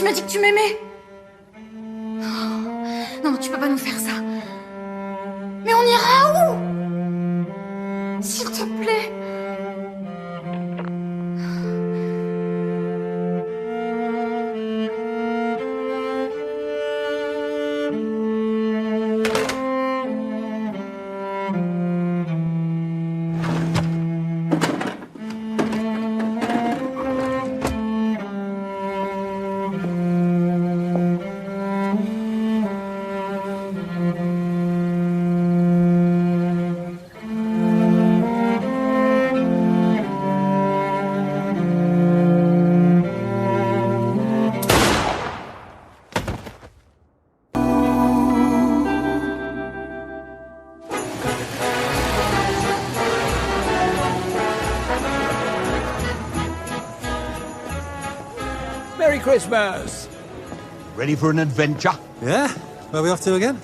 m'as dit que tu m'aimais. Non, tu peux pas nous faire ça. Mais on ira où? S'il te plaît. Merry Christmas! Ready for an adventure? Yeah? Where are we off to again?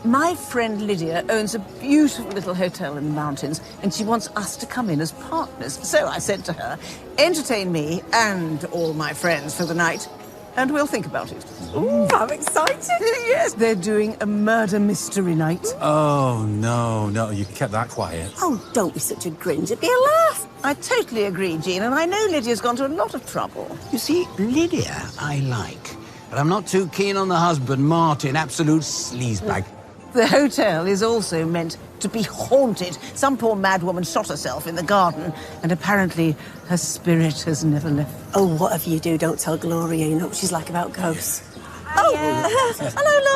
My friend Lydia owns a beautiful little hotel in the mountains, and she wants us to come in as partners. So I said to her, entertain me and all my friends for the night, and we'll think about it. Ooh, I'm excited. Yes, they're doing a murder mystery night. Oh, no, you kept that quiet. Oh, don't be such a grinch. It'd be a laugh. I totally agree, Jean, and I know Lydia's gone to a lot of trouble. You see, Lydia I like, but I'm not too keen on the husband, Martin, absolute sleazebag. The hotel is also meant to be haunted. Some poor mad woman shot herself in the garden, and apparently her spirit has never left. Oh, whatever you do, don't tell Gloria. You know what she's like about ghosts. Hello,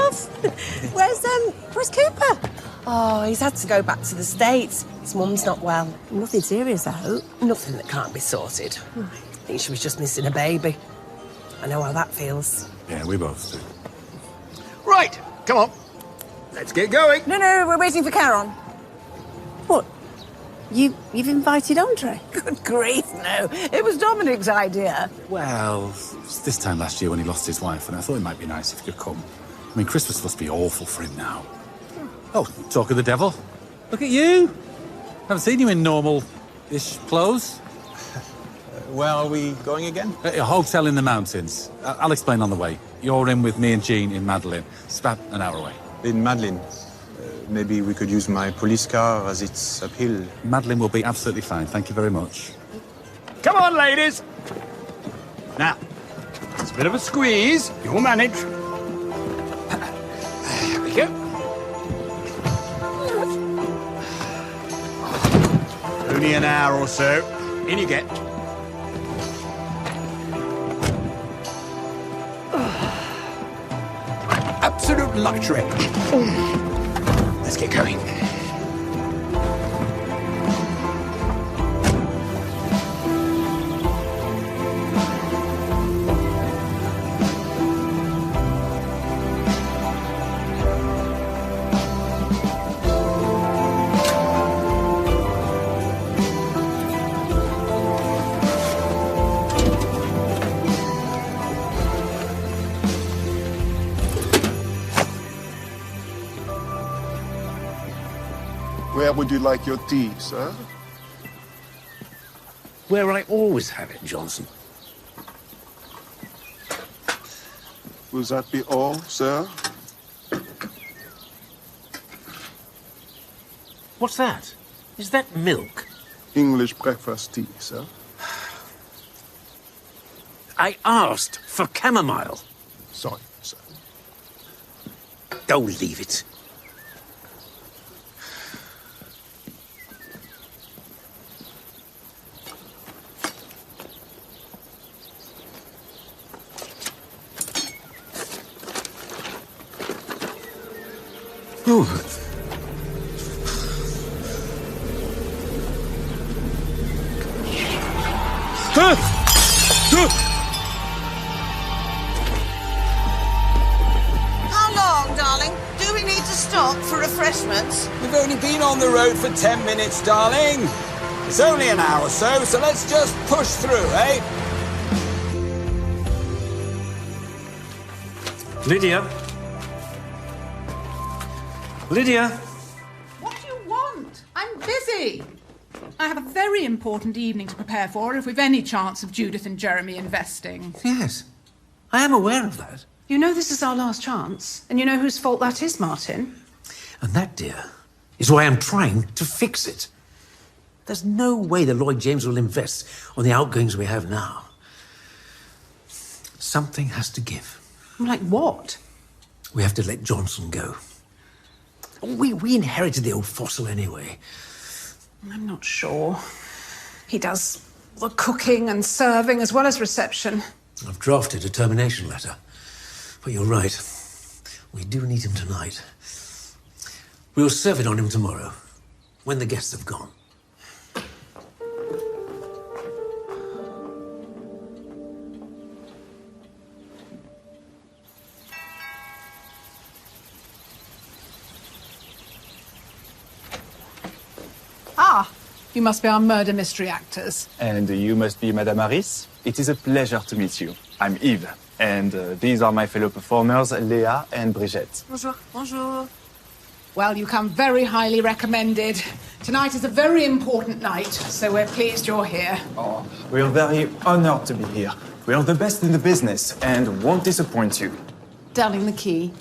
love. Where's Cooper? Oh, he's had to go back to the States. His mum's not well. Nothing serious, I hope. Nothing that can't be sorted. I think she was just missing a baby. I know how that feels. Yeah, we both do. Right, come on. Let's get going. No, we're waiting for Caron. What? You've invited Andre? Good grief, no. It was Dominic's idea. Well, it was this time last year when he lost his wife, and I thought it might be nice if he could come. I mean, Christmas must be awful for him now. Oh, talk of the devil. Look at you. Haven't seen you in normal-ish clothes. Where are we going again? A hotel in the mountains. I'll explain on the way. You're in with me and Jean in Madeline. It's about an hour away. In Madeline. Maybe we could use my police car as it's uphill. Madeline will be absolutely fine. Thank you very much. Come on, ladies. Now, it's a bit of a squeeze. You'll manage. There we go. Only an hour or so. In you get. Absolute luxury. Let's get going. Where would you like your tea, sir? Where I always have it, Johnson. Will that be all, sir? What's that? Is that milk? English breakfast tea, sir. I asked for chamomile. Sorry, sir. Don't leave it. Ooh. How long, darling? Do we need to stop for refreshments? We've only been on the road for 10 minutes, darling. It's only an hour or so, so let's just push through, eh? Lydia? Lydia? What do you want? I'm busy. I have a very important evening to prepare for if we've any chance of Judith and Jeremy investing. Yes. I am aware of that. You know this is our last chance, and you know whose fault that is, Martin. And that, dear, is why I'm trying to fix it. There's no way the Lloyd James will invest on the outgoings we have now. Something has to give. Like what? We have to let Johnson go. We inherited the old fossil anyway. I'm not sure. He does the cooking and serving as well as reception. I've drafted a termination letter. But you're right. We do need him tonight. We'll serve it on him tomorrow, when the guests have gone. Ah, you must be our murder mystery actors. And you must be Madame Harris. It is a pleasure to meet you. I'm Yves, and these are my fellow performers, Léa and Brigitte. Bonjour. Bonjour. Well, you come very highly recommended. Tonight is a very important night, so we're pleased you're here. Oh, we are very honored to be here. We are the best in the business and won't disappoint you. Darling, the key.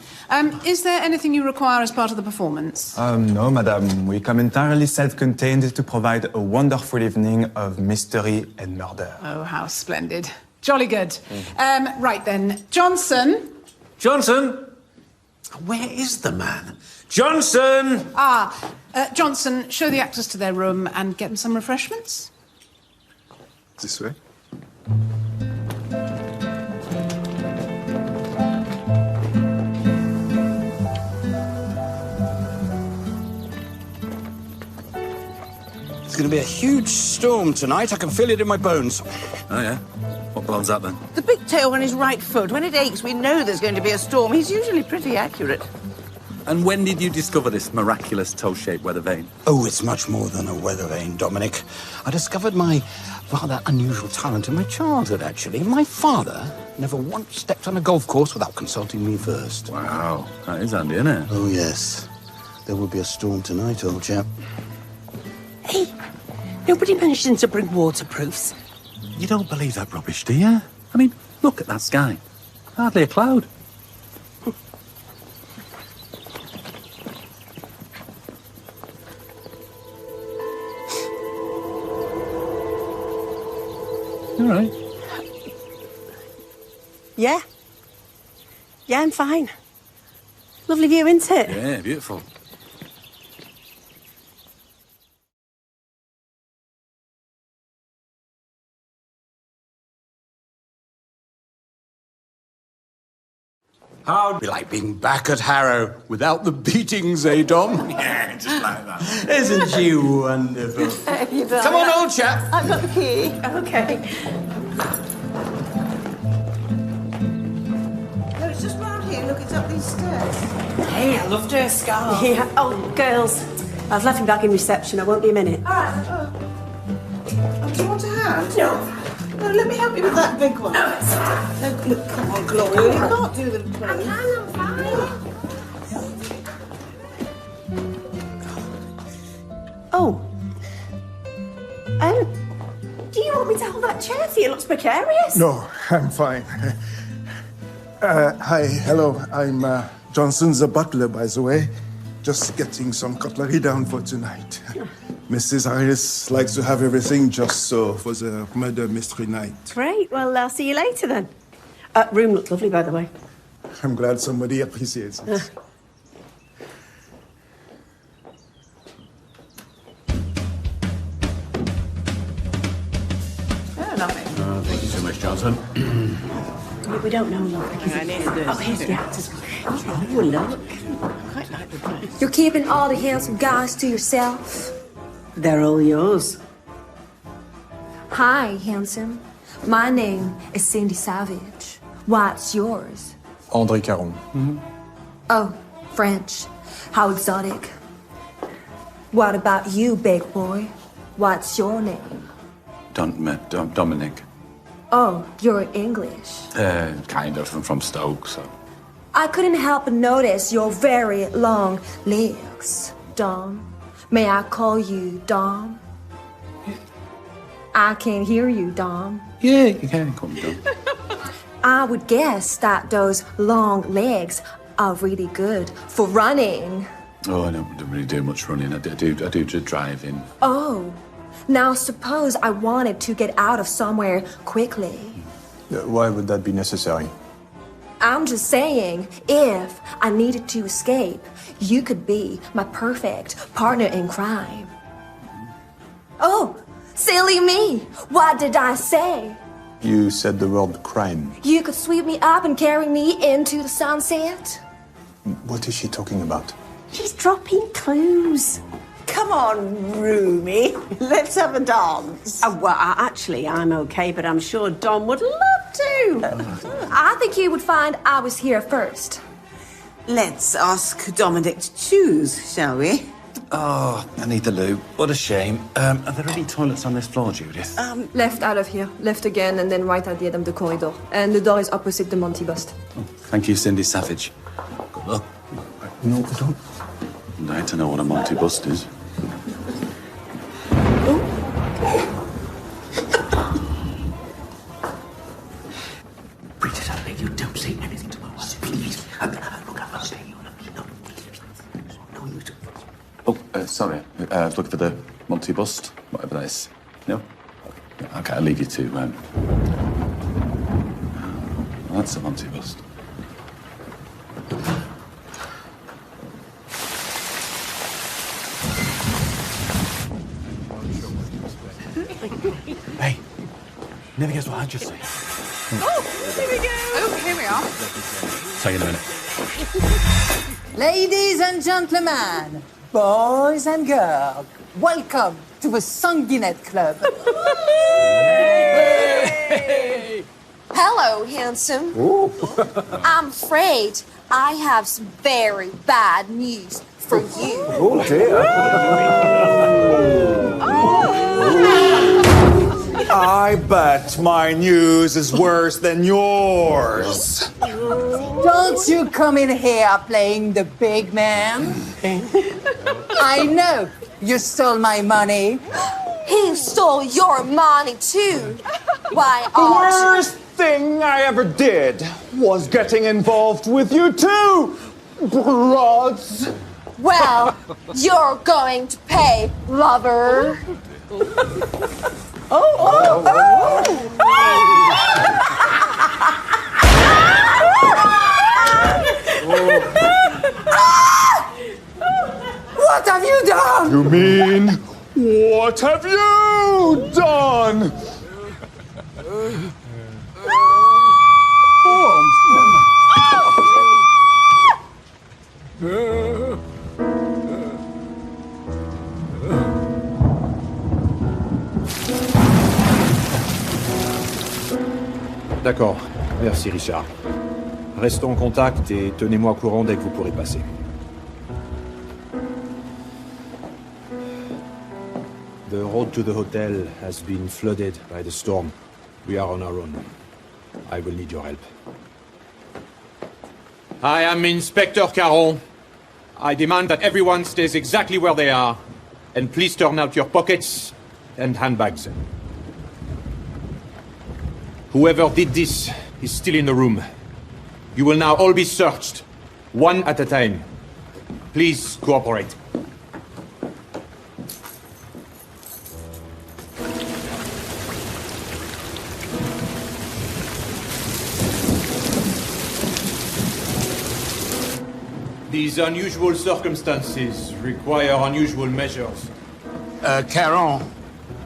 Is there anything you require as part of the performance? No, madame. We come entirely self-contained to provide a wonderful evening of mystery and murder. Oh, how splendid. Jolly good. Right then. Johnson. Johnson? Where is the man? Johnson! Johnson, show the actors to their room and get them some refreshments. This way. It's going to be a huge storm tonight. I can feel it in my bones. Oh, yeah? What blows that, then? The big tail on his right foot. When it aches, we know there's going to be a storm. He's usually pretty accurate. And when did you discover this miraculous toe-shaped weather vane? Oh, it's much more than a weather vane, Dominic. I discovered my rather unusual talent in my childhood, actually. My father never once stepped on a golf course without consulting me first. Wow, that is handy, isn't it? Oh, yes. There will be a storm tonight, old chap. Hey, nobody mentioned to bring waterproofs. You don't believe that rubbish, do you? I mean, look at that sky. Hardly a cloud. You all right? Yeah. Yeah, I'm fine. Lovely view, isn't it? Yeah, beautiful. How'd be like being back at Harrow without the beatings, eh, Dom? Yeah, just like that. Isn't she wonderful? Come on, old chap. I've got the key. Okay. No, it's just round here. Look, it's up these stairs. Hey, I loved her scarf. Yeah. Oh, girls, I've left him back in reception. I won't be a minute. All right. Oh, do you want a hand? No. No, let me help you with that big one. No, it's fine. No, look, come on, Gloria. You can't do them clothes. I'm fine. Oh. Do you want me to hold that chair for you? It looks precarious. No, I'm fine. Hi, hello. I'm Johnson, the butler, by the way. Just getting some cutlery down for tonight. Mrs. Harris likes to have everything just so for the murder mystery night. Great. Well, I'll see you later then. Room looked lovely, by the way. I'm glad somebody appreciates it. Oh, lovely. Oh, thank you so much, Johnson. We don't know, love. Because oh, here's the actors. Oh, look. Quite like the place. You're keeping all the handsome guys to yourself? They're all yours. Hi, handsome. My name is Cindy Savage. What's yours? André Caron. Oh, French. How exotic. What about you, big boy? What's your name? Dominic. Oh, you're English. Kind of. I'm from Stoke, so. I couldn't help but notice your very long legs, Dom. May I call you Dom? I can't hear you, Dom. Yeah, you can call me Dom. I would guess that those long legs are really good for running. Oh, I don't really do much running. I do just driving. Oh, now suppose I wanted to get out of somewhere quickly. Why would that be necessary? I'm just saying, if I needed to escape, you could be my perfect partner in crime. Oh, silly me. What did I say? You said the word crime. You could sweep me up and carry me into the sunset? What is she talking about? She's dropping clues. Come on, Roomy. Let's have a dance. Well, actually, I'm okay, but I'm sure Dom would love to. I think he would find I was here first. Let's ask Dominic to choose, shall we? Oh, I need the loo. What a shame. Are there any toilets on this floor, Judith? Left out of here, left again, and then right at the end of the corridor. And the door is opposite the Monty bust. Oh, thank you, Cindy Savage. Good luck. No, don't. I'd like to know what a Monty bust is. Bridget, I beg you, don't say anything to my wife, please. Look, I'll say you. No, you don't. Oh, sorry. I was looking for the Monty bust, whatever that is. No? Okay, I'll leave you to... Well, that's a Monty bust. Hey, never guess what I just said. Oh, here we go. Oh, here we are. Tell you in a minute. Ladies and gentlemen, boys and girls, welcome to the Sanguinette Club. Hello, handsome. I'm afraid I have some very bad news for you. Oh, dear. I bet my news is worse than yours. Don't you come in here playing the big man. I know you stole my money. He stole your money too. Why, The worst thing I ever did was getting involved with you two, broads. Well, you're going to pay, lover. What have you done? You mean, what have you done? D'accord. Merci, Richard. Restons en contact et tenez-moi au courant dès que vous pourrez passer. The road to the hotel has been flooded by the storm. We are on our own. I will need your help. I am Inspector Caron. I demand that everyone stays exactly where they are. And please turn out your pockets and handbags. Whoever did this is still in the room. You will now all be searched, one at a time. Please cooperate. These unusual circumstances require unusual measures. Caron,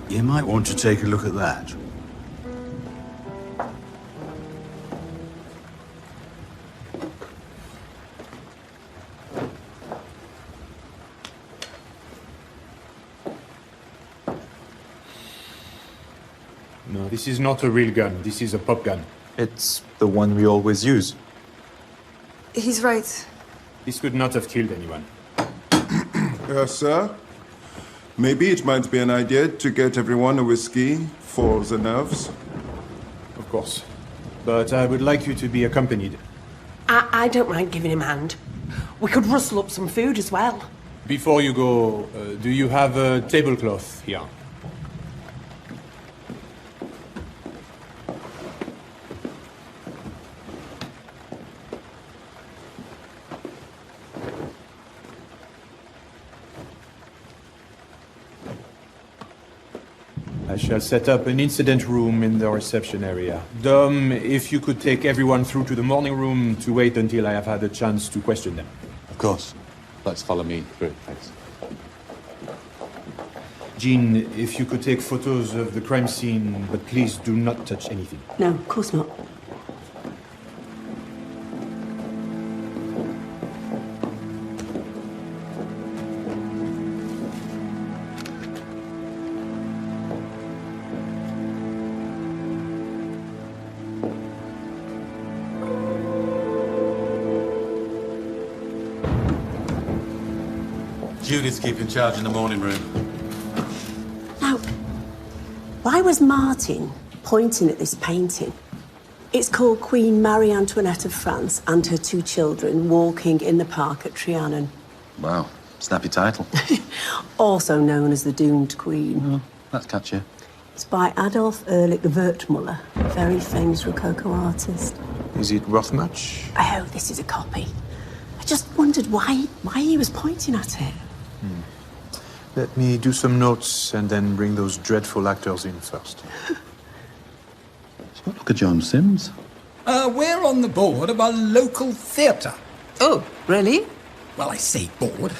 you might want to take a look at that. No, this is not a real gun. This is a pop gun. It's the one we always use. He's right. This could not have killed anyone. Sir, maybe it might be an idea to get everyone a whiskey for the nerves. Of course. But I would like you to be accompanied. I don't mind giving him a hand. We could rustle up some food as well. Before you go, do you have a tablecloth here? I shall set up an incident room in the reception area. Dom, if you could take everyone through to the morning room to wait until I have had a chance to question them. Of course. Let's follow me through, thanks. Jean, if you could take photos of the crime scene, but please do not touch anything. No, of course not. Judith's keeping charge in the morning room. Now, why was Martin pointing at this painting? It's called Queen Marie Antoinette of France and her two children walking in the park at Trianon. Wow, snappy title. Also known as the Doomed Queen. Oh, that's catchy. It's by Adolf Ehrlich Wertmuller, a very famous Rococo artist. Is it worth much? Oh, this is a copy. I just wondered why he was pointing at it. Let me do some notes and then bring those dreadful actors in first. Look at John Sims. We're on the board of a local theatre. Oh, really? Well, I say board.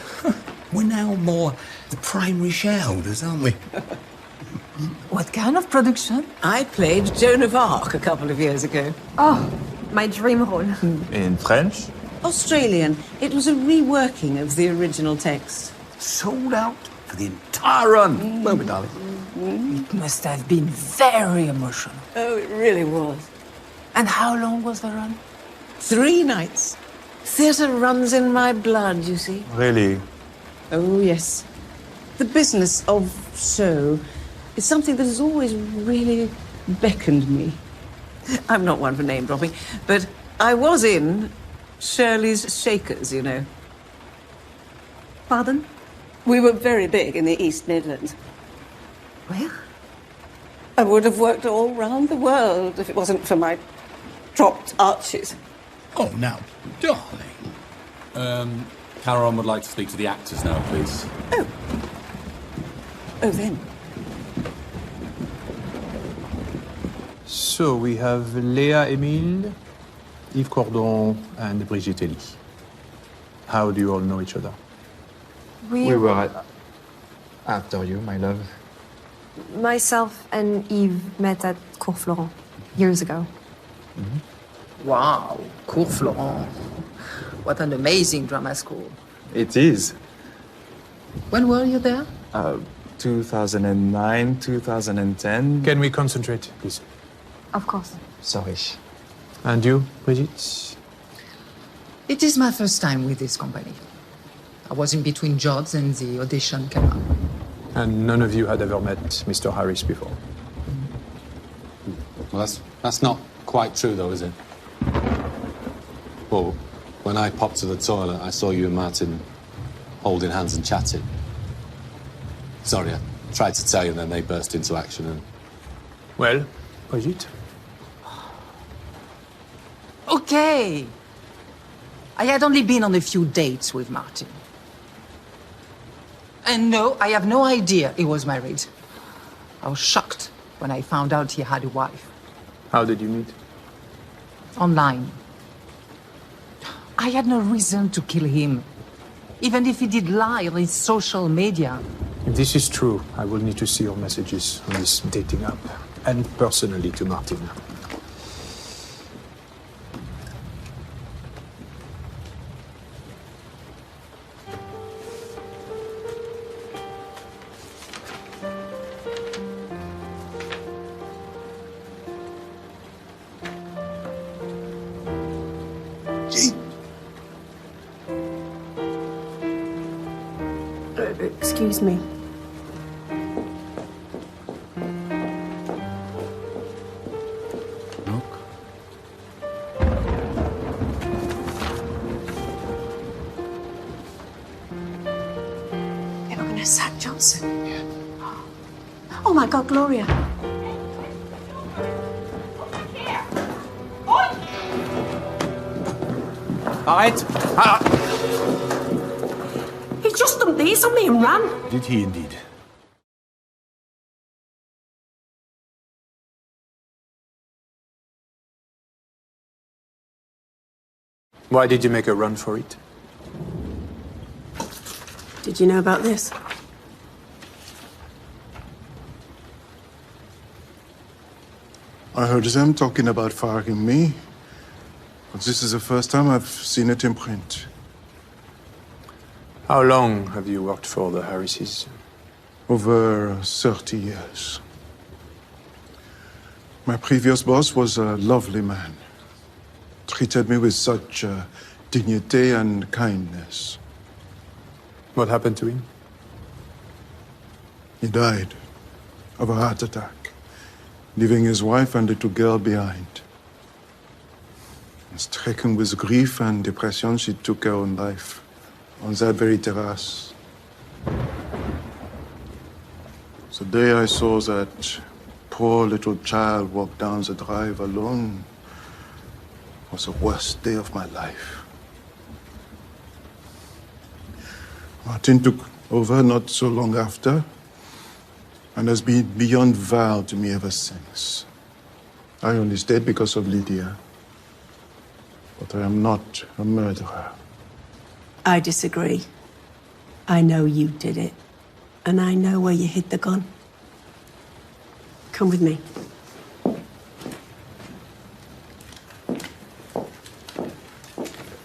We're now more the primary shareholders, aren't we? What kind of production? I played Joan of Arc a couple of years ago. Oh, my dream role. In French? Australian. It was a reworking of the original text. Sold out for the entire run. Won't we, darling? It must have been very emotional. Oh, it really was. And how long was the run? 3 nights. Theatre runs in my blood, you see. Really? Oh, yes. The business of show is something that has always really beckoned me. I'm not one for name dropping, but I was in Shirley's Shakers, you know. Pardon? We were very big in the East Midlands. Where? I would have worked all round the world if it wasn't for my dropped arches. Oh, now, darling. Caron would like to speak to the actors now, please. Oh, then. So we have Léa Émile, Yves Cordon, and Brigitte Elie. How do you all know each other? We were after you, my love. Myself and Yves met at Cours Florent years ago. Wow, Cours Florent. What an amazing drama school. It is. When were you there? 2009, 2010. Can we concentrate, please? Of course. Sorry. And you, Brigitte? It is my first time with this company. I was in between jobs and the audition came up. And none of you had ever met Mr. Harris before? Well, that's not quite true, though, is it? Well, when I popped to the toilet, I saw you and Martin holding hands and chatting. Sorry, I tried to tell you, and then they burst into action and... Well, Brigitte? Okay. I had only been on a few dates with Martin. And no, I have no idea he was married. I was shocked when I found out he had a wife. How did you meet? Online. I had no reason to kill him. Even if he did lie on his social media. If this is true, I will need to see your messages on this dating app. And personally to Martin. Excuse me. Look. You're not going to sack Johnson? Yeah. Oh my God, Gloria. Arrête! He just dumped these on me and ran. Did he indeed? Why did you make a run for it? Did you know about this? I heard them talking about firing me, but this is the first time I've seen it in print. How long have you worked for the Harrises? Over 30 years. My previous boss was a lovely man. Treated me with such dignity and kindness. What happened to him? He died of a heart attack, leaving his wife and little girl behind. Stricken with grief and depression, she took her own life on that very terrace. The day I saw that poor little child walk down the drive alone was the worst day of my life. Martin took over not so long after and has been beyond vile to me ever since. I only stayed because of Lydia. But I am not a murderer. I disagree. I know you did it. And I know where you hid the gun. Come with me.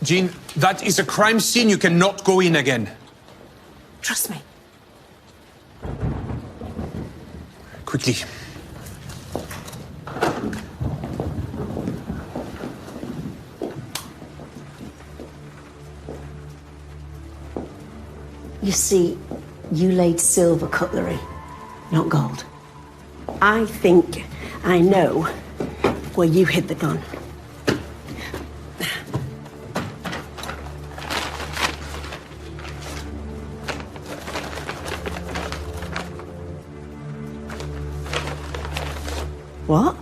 Jean, that is a crime scene. You cannot go in again. Trust me. Quickly. You see, you laid silver cutlery, not gold. I think I know where you hid the gun. What?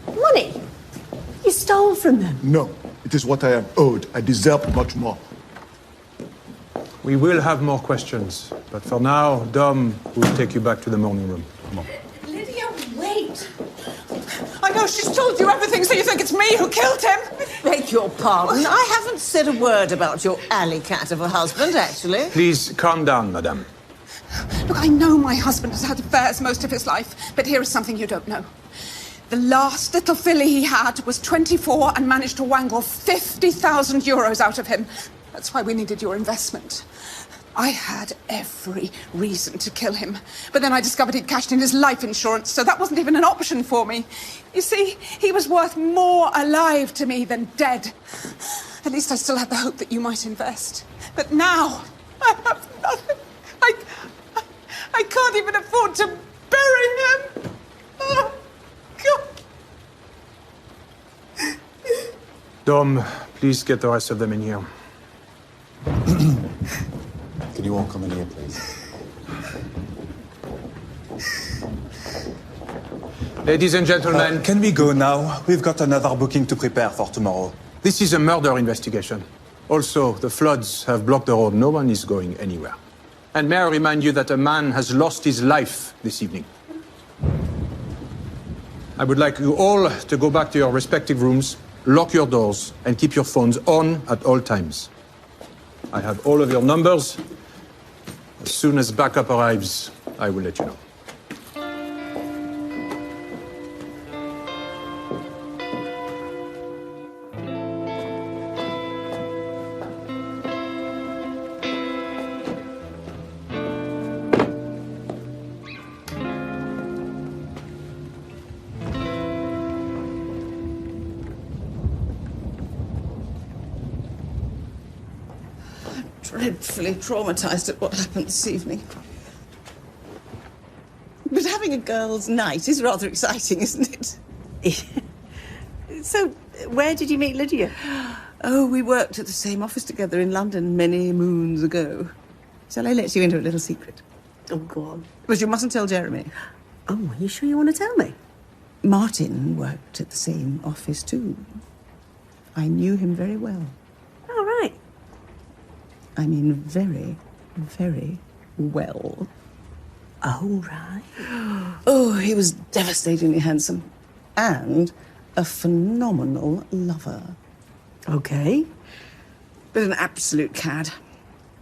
Money? You stole from them? No, it is what I am owed. I deserve much more. We will have more questions, but for now, Dom will take you back to the morning room. Come on. Lydia, wait! I know she's told you everything, so you think it's me who killed him? Beg your pardon. I haven't said a word about your alley cat of a husband, actually. Please calm down, madame. Look, I know my husband has had affairs most of his life, but here is something you don't know. The last little filly he had was 24 and managed to wangle 50,000 euros out of him. That's why we needed your investment. I had every reason to kill him, but then I discovered he'd cashed in his life insurance, so that wasn't even an option for me. You see, he was worth more alive to me than dead. At least I still had the hope that you might invest. But now, I have nothing. I can't even afford to bury him. Oh, God. Dom, please get the rest of them in here. Can you all come in here, please? Ladies and gentlemen, can we go now? We've got another booking to prepare for tomorrow. this is a murder investigation. Also, the floods have blocked the road. No one is going anywhere. And may I remind you that a man has lost his life this evening. I would like you all to go back to your respective rooms, lock your doors, and keep your phones on at all times. I have all of your numbers. As soon as backup arrives, I will let you know. Dreadfully traumatized at what happened this evening. But having a girls' night is rather exciting, isn't it? So, where did you meet Lydia? Oh, we worked at the same office together in London many moons ago. Shall I let you into a little secret? Oh, go on. But you mustn't tell Jeremy. Oh, are you sure you want to tell me? Martin worked at the same office too. I knew him very well. All right. I mean very, very well. Oh, right. Oh, he was devastatingly handsome. And a phenomenal lover. Okay. But an absolute cad.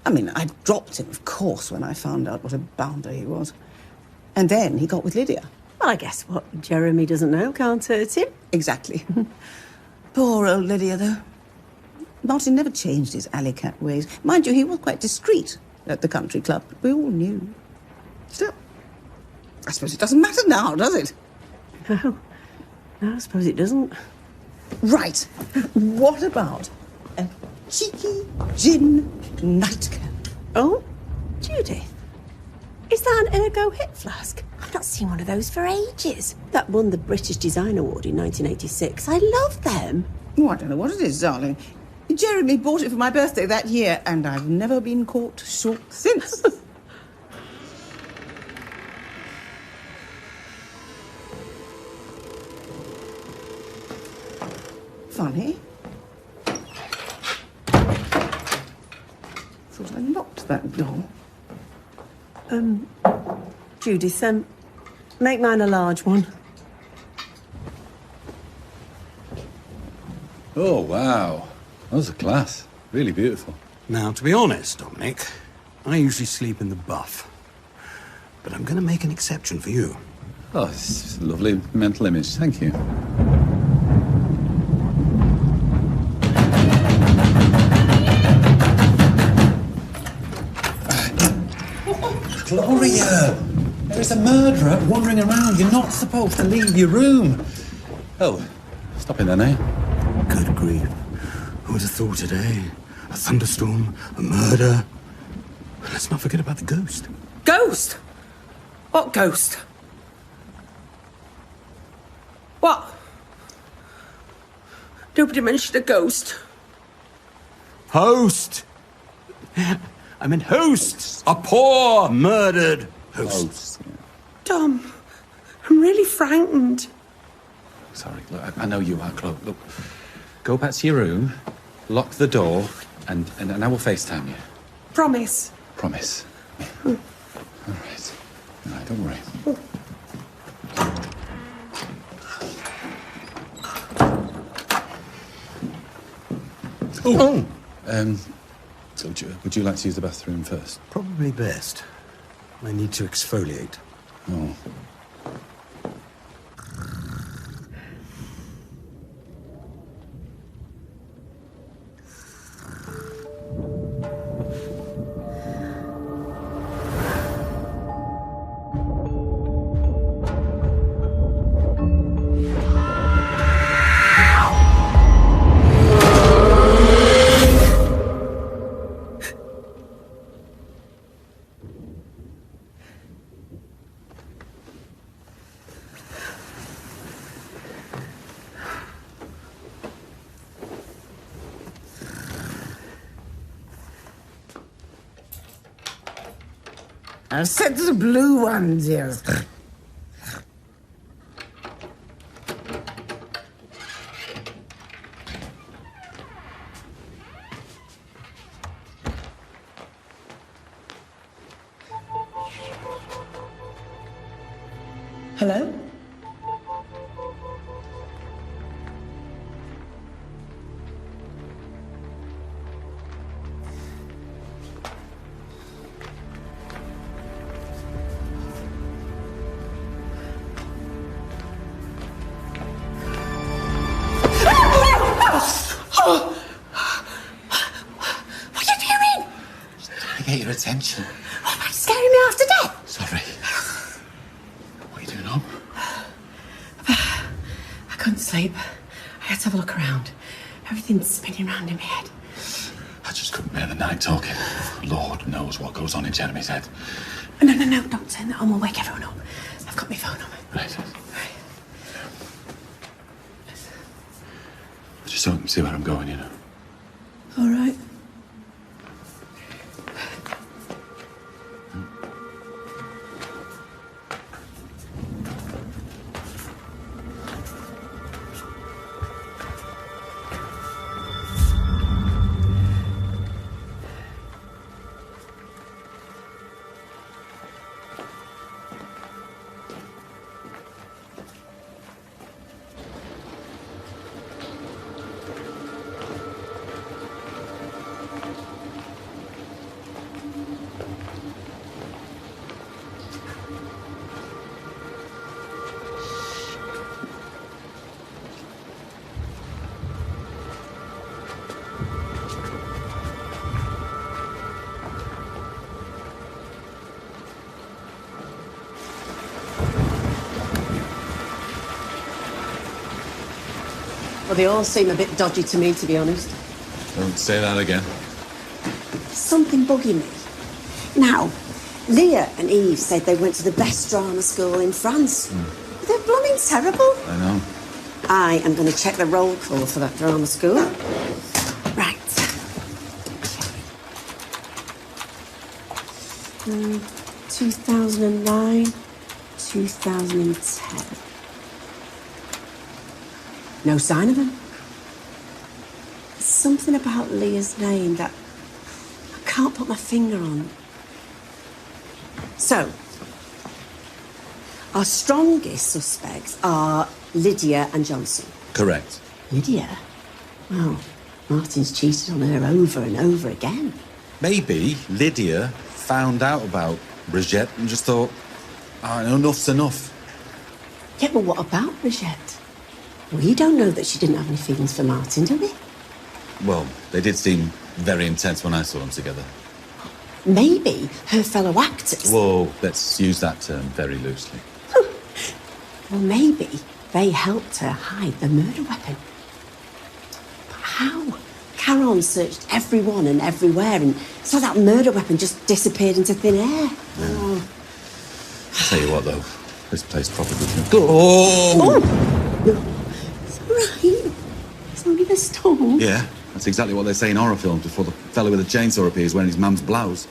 I mean, I dropped him, of course, when I found out what a bounder he was. And then he got with Lydia. Well, I guess what Jeremy doesn't know can't hurt him. Exactly. Poor old Lydia, though. Martin never changed his alley cat ways. Mind you, he was quite discreet at the country club, but we all knew. Still, I suppose it doesn't matter now, does it? No. No, I suppose it doesn't. Right. What about a cheeky gin nightcap? Oh, Judith. Is that an Ergo hip flask? I've not seen one of those for ages. That won the British Design Award in 1986. I love them. Oh, I don't know what it is, darling. Jeremy bought it for my birthday that year, and I've never been caught short since. Funny. Thought I locked that door. Judith, make mine a large one. Oh, wow. That was a class. Really beautiful. Now, to be honest, Dominic, I usually sleep in the buff. But I'm going to make an exception for you. Oh, it's a lovely mental image. Thank you. Gloria! There's a murderer wandering around. You're not supposed to leave your room. Oh, stop in there, eh? Good grief. Who would have thought today? A thunderstorm, a murder. Let's not forget about the ghost. Ghost? What ghost? What? Nobody mentioned a ghost. Host! I meant hosts! A poor, murdered host. Dom, I'm really frightened. Sorry, look, I know you are, Chloe. Look, go back to your room, lock the door, and I will FaceTime you. Promise. Promise. All right. All right, don't worry. Oh! So would you like to use the bathroom first? Probably best. I need to exfoliate. Oh. I've said the blue one, dear. Hello? What are you doing? To get your attention. What, about scaring me half to death? Sorry. What are you doing up? I couldn't sleep. I had to have a look around. Everything's spinning around in my head. I just couldn't bear the night talking. Lord knows what goes on in Jeremy's head. No, don't turn that on. We'll wake everyone up. I've got my phone on me. Right. Just so I can see where I'm going, you know. All right. Well, they all seem a bit dodgy to me, to be honest. Don't say that again. Something bugging me. Now, Leah and Eve said they went to the best drama school in France. They're blooming terrible. I know. I am going to check the roll call for that drama school. Right. 2009, 2010. No sign of him. There's something about Leah's name that I can't put my finger on. So, our strongest suspects are Lydia and Johnson. Correct. Lydia? Well, Martin's cheated on her over and over again. Maybe Lydia found out about Brigitte and just thought, enough's enough. Yeah, but what about Brigitte? We don't know that she didn't have any feelings for Martin, do we? Well, they did seem very intense when I saw them together. Maybe her fellow actors... Whoa, let's use that term very loosely. Well, maybe they helped her hide the murder weapon. But how? Caron searched everyone and everywhere, and so that murder weapon just disappeared into thin air. Oh. I'll tell you what, though. This place probably can go. Oh! No, it's all right. It's only the storm. Yeah, that's exactly what they say in horror films before the fellow with the chainsaw appears wearing his mum's blouse.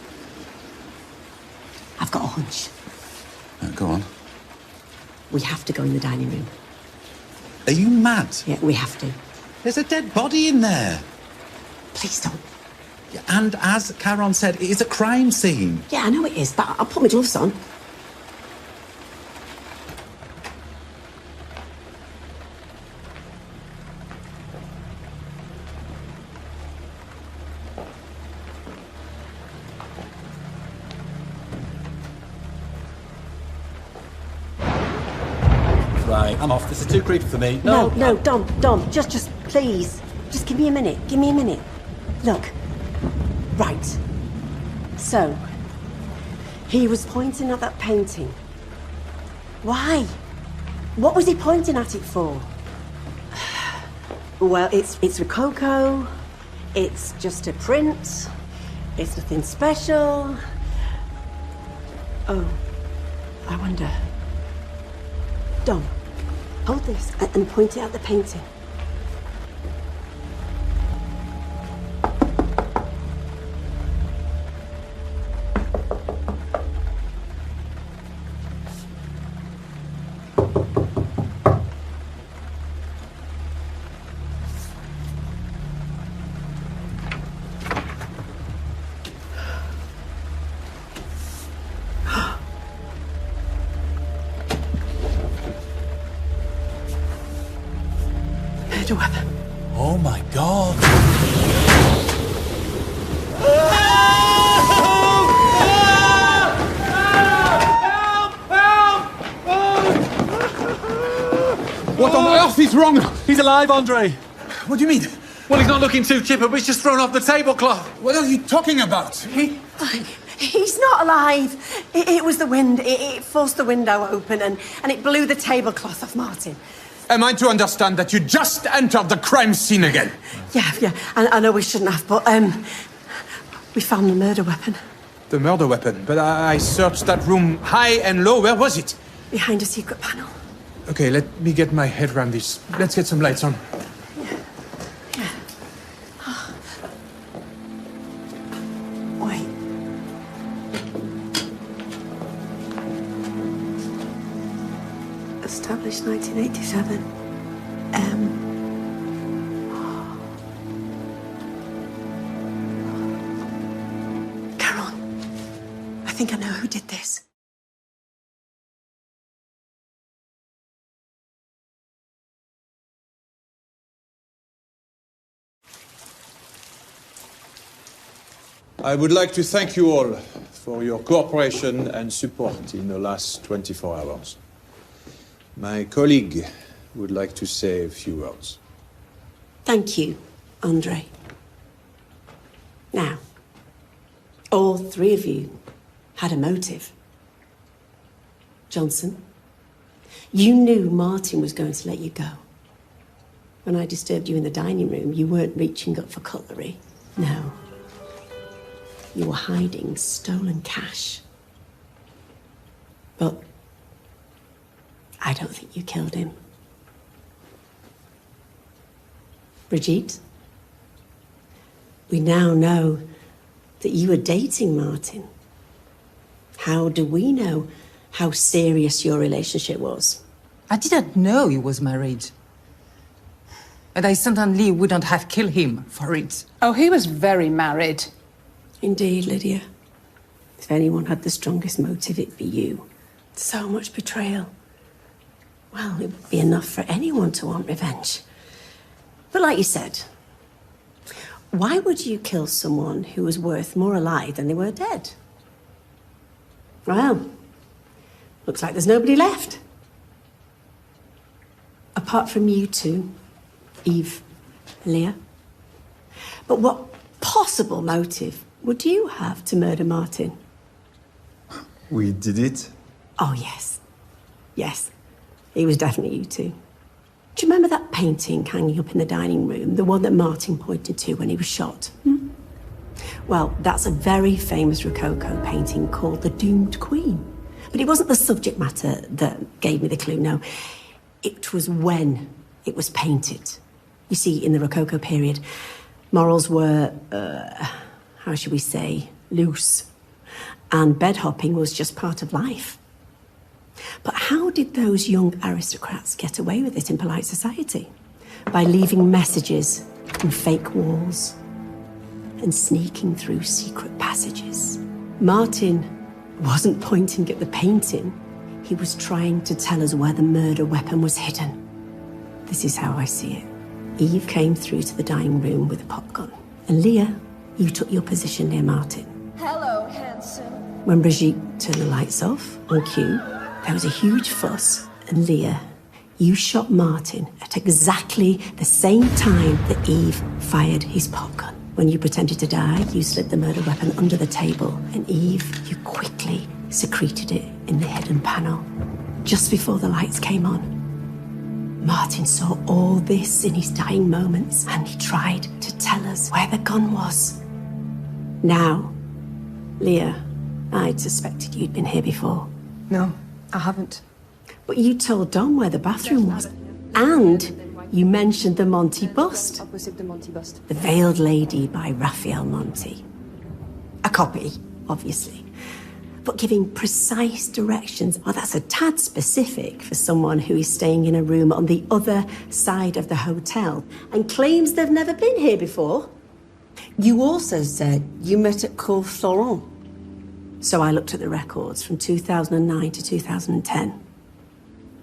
I've got a hunch. Go on. We have to go in the dining room. Are you mad? Yeah, we have to. There's a dead body in there. Please don't. Yeah, and as Caron said, it is a crime scene. Yeah, I know it is, but I'll put my gloves on. Right, I'm off. This is too creepy for me. No, Dom, just please. Just give me a minute. Give me a minute. Look. Right. So, he was pointing at that painting. Why? What was he pointing at it for? Well, it's Rococo. It's just a print. It's nothing special. Oh, I wonder. Dom, hold this and point it at the painting. Murder weapon. Oh my God. What on earth is wrong? He's alive, Andre. What do you mean? Well, he's not looking too chipper, but he's just thrown off the tablecloth. What are you talking about? He's not alive. It was the wind. It forced the window open and it blew the tablecloth off Martin. Am I to understand that you just entered the crime scene again? Yeah. I know we shouldn't have, but we found the murder weapon. The murder weapon? But I searched that room high and low. Where was it? Behind a secret panel. Okay, let me get my head around this. Let's get some lights on. Yeah. Wait. Established 1987. Caron, I think I know who did this. I would like to thank you all for your cooperation and support in the last 24 hours. My colleague would like to say a few words. Thank you, Andre. Now, all three of you had a motive. Johnson, you knew Martin was going to let you go. When I disturbed you in the dining room, you weren't reaching up for cutlery. No. You were hiding stolen cash. But I don't think you killed him. Brigitte, we now know that you were dating Martin. How do we know how serious your relationship was? I didn't know he was married. And I certainly wouldn't have killed him for it. Oh, he was very married. Indeed, Lydia. If anyone had the strongest motive, it'd be you. So much betrayal. Well, it would be enough for anyone to want revenge. But like you said, why would you kill someone who was worth more alive than they were dead? Well, looks like there's nobody left. Apart from you two, Eve, Leah. But what possible motive would you have to murder Martin? We did it? Oh, yes. Yes. It was definitely you two. Do you remember that painting hanging up in the dining room? The one that Martin pointed to when he was shot? Well, that's a very famous Rococo painting called The Doomed Queen. But it wasn't the subject matter that gave me the clue, no. It was when it was painted. You see, in the Rococo period, morals were, how should we say, loose. And bed hopping was just part of life. But how did those young aristocrats get away with it in polite society? By leaving messages on fake walls and sneaking through secret passages. Martin wasn't pointing at the painting. He was trying to tell us where the murder weapon was hidden. This is how I see it. Eve came through to the dining room with a popgun. And Leah, you took your position near Martin. Hello, handsome. When Brigitte turned the lights off on cue, there was a huge fuss. And Leah, you shot Martin at exactly the same time that Eve fired his popgun. When you pretended to die, you slid the murder weapon under the table. And Eve, you quickly secreted it in the hidden panel. Just before the lights came on. Martin saw all this in his dying moments, and he tried to tell us where the gun was. Now, Leah, I'd suspected you'd been here before. No, I haven't. But you told Dom where the bathroom was. And you mentioned the Monty bust. The Veiled Lady by Raphael Monty. A copy, obviously. But giving precise directions, well, that's a tad specific for someone who is staying in a room on the other side of the hotel and claims they've never been here before. You also said you met at Cour Florent. So I looked at the records from 2009 to 2010.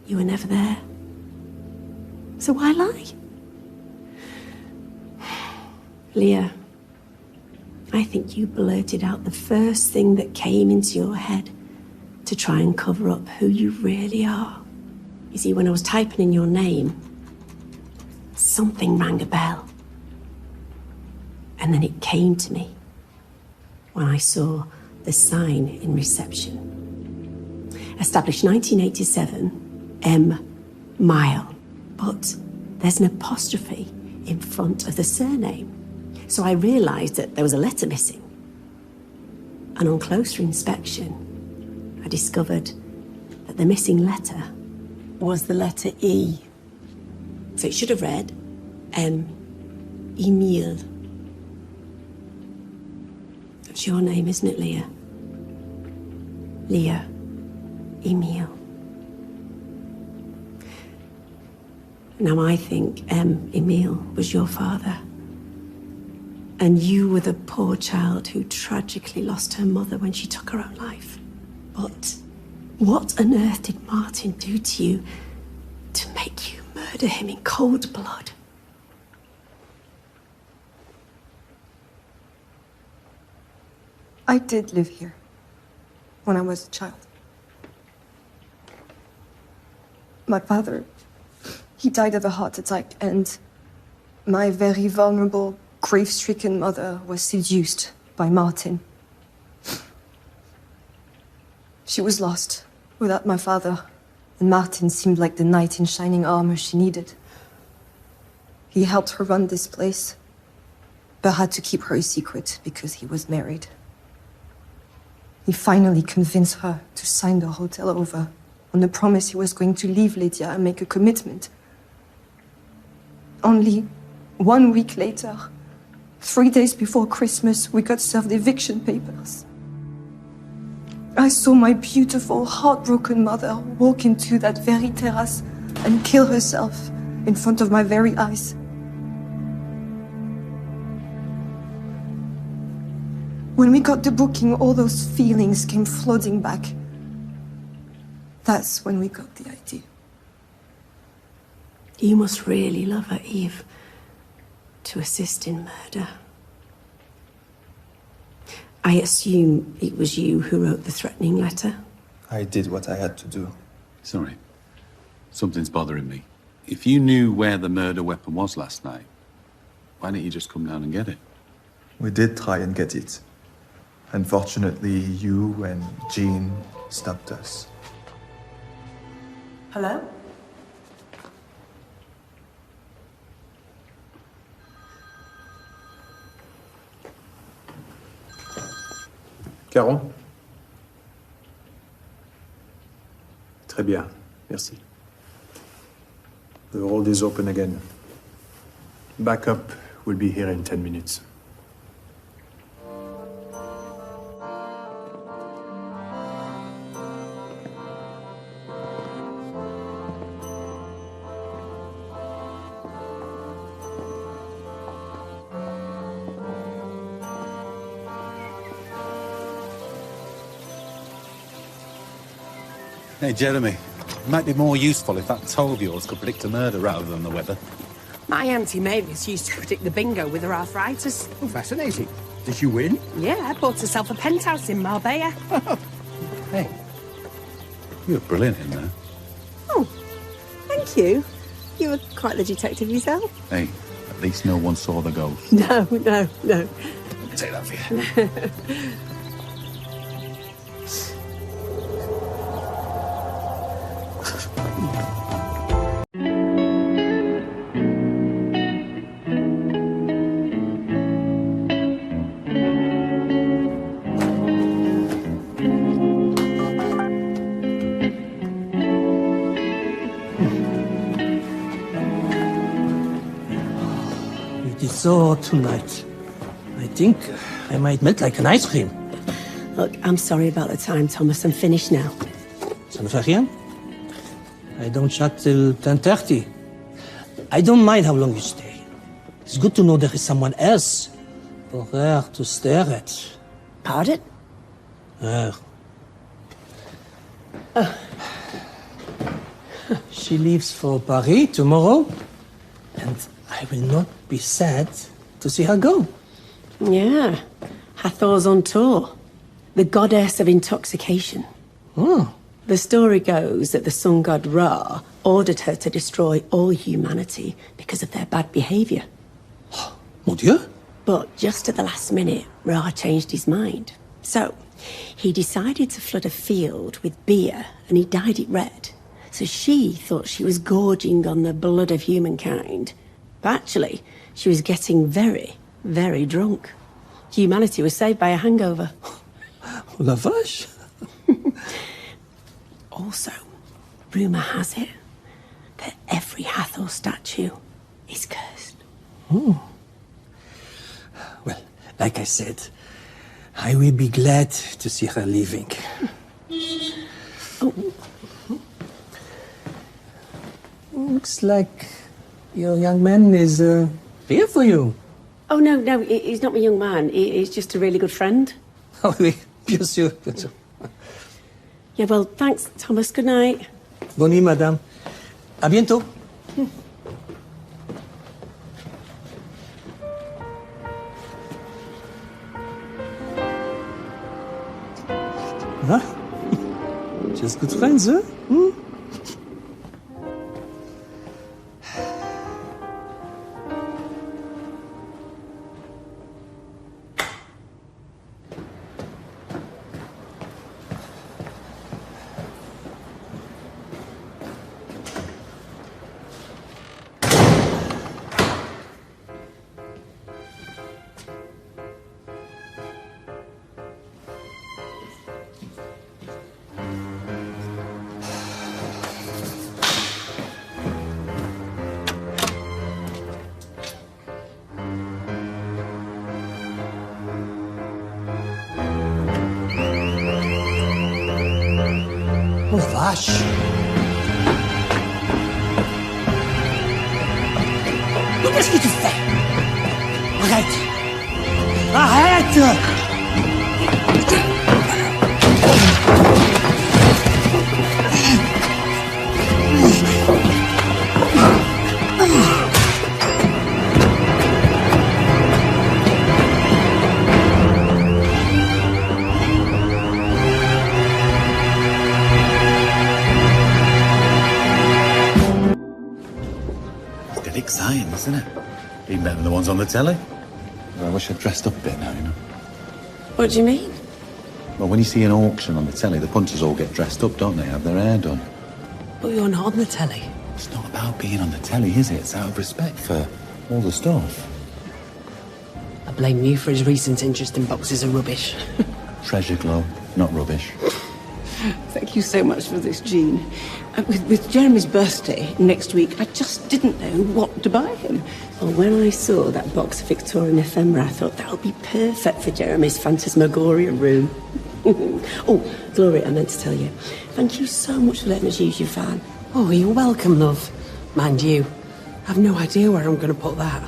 You were never there. So why lie? Leah, I think you blurted out the first thing that came into your head to try and cover up who you really are. You see, when I was typing in your name, something rang a bell. And then it came to me when I saw the sign in reception. Established 1987, M. Mile. But there's an apostrophe in front of the surname. So I realised that there was a letter missing. And on closer inspection, I discovered that the missing letter was the letter E. So it should have read Emile. That's your name, isn't it, Leah? Leah Emile. Now I think Emile was your father. And you were the poor child who tragically lost her mother when she took her own life. But what on earth did Martin do to you to make you murder him in cold blood? I did live here when I was a child. My father, he died of a heart attack, and my very vulnerable, grief-stricken mother was seduced by Martin. She was lost without my father, and Martin seemed like the knight in shining armor she needed. He helped her run this place, but had to keep her a secret because he was married. He finally convinced her to sign the hotel over on the promise he was going to leave Lydia and make a commitment. Only 1 week later, 3 days before Christmas, we got served eviction papers. I saw my beautiful, heartbroken mother walk into that very terrace and kill herself in front of my very eyes. When we got the booking, all those feelings came flooding back. That's when we got the idea. You must really love her, Eve, to assist in murder. I assume it was you who wrote the threatening letter? I did what I had to do. Sorry. Something's bothering me. If you knew where the murder weapon was last night, why didn't you just come down and get it? We did try and get it. Unfortunately, you and Jean stopped us. Hello? Caron? Très bien, merci. The hold is open again. Backup will be here in 10 minutes. Hey, Jeremy. It might be more useful if that toe of yours could predict a murder rather than the weather. My Auntie Mavis used to predict the bingo with her arthritis. Oh, fascinating. Did you win? Yeah, bought herself a penthouse in Marbella. Hey, you were brilliant in there. Oh, thank you. You were quite the detective yourself. Hey, at least no one saw the ghost. No. Take that for you. It's so hot tonight. I think I might melt like an ice cream. Look, I'm sorry about the time, Thomas. I'm finished now. Ça ne fait rien. I don't shut till 10:30. I don't mind how long you stay. It's good to know there is someone else for her to stare at. Pardon? She leaves for Paris tomorrow, and I will not be sad to see her go. Yeah. Hathor's on tour. The goddess of intoxication. Oh. The story goes that the sun god Ra ordered her to destroy all humanity because of their bad behavior. Mon Dieu. But just at the last minute, Ra changed his mind. So, he decided to flood a field with beer, and he dyed it red. So she thought she was gorging on the blood of humankind. But actually, she was getting very, very drunk. Humanity was saved by a hangover. La vache. Also, rumour has it that every Hathor statue is cursed. Oh. Well, like I said, I will be glad to see her leaving. Oh. Looks like your young man is here for you. Oh, no, he's not my young man. He's just a really good friend. Oh, oui, bien sûr, bien sûr. Yeah, well, thanks, Thomas. Good night. Bonne nuit, madame. À bientôt. Huh? Just good friends, huh? Hush. Mais qu'est-ce que tu fais? Arrête! Arrête! It's exciting, isn't it? Even better than the ones on the telly. I wish I'd dressed up a bit now, you know. What do you mean? Well, when you see an auction on the telly, the punters all get dressed up, don't they? Have their hair done. But you're not on the telly. It's not about being on the telly, is it? It's out of respect for all the stuff. I blame you for his recent interest in boxes of rubbish. Treasure glow, not rubbish. Thank you so much for this, Jean. With Jeremy's birthday next week, I just didn't know what to buy him. Well, when I saw that box of Victorian ephemera, I thought that would be perfect for Jeremy's phantasmagoria room. Oh, Gloria, I meant to tell you. Thank you so much for letting us use your van. Oh, you're welcome, love. Mind you, I've no idea where I'm going to put that.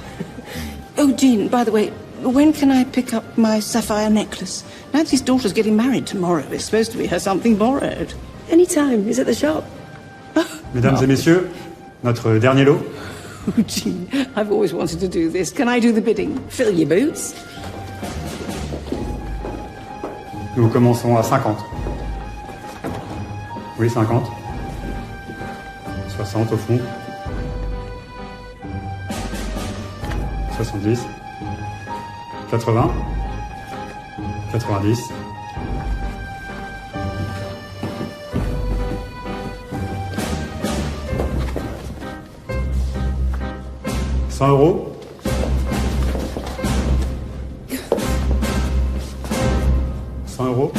Oh, Jean, by the way, when can I pick up my sapphire necklace? Nancy's daughter's getting married tomorrow. It's supposed to be her something borrowed. Anytime. Is at the shop. Mesdames et messieurs, notre dernier lot. Oh, Jean, I've always wanted to do this. Can I do the bidding? Fill your boots. Nous commençons à 50. Oui, 50. 60 au fond. 70. 80. 90. 100 euros. 100 euros.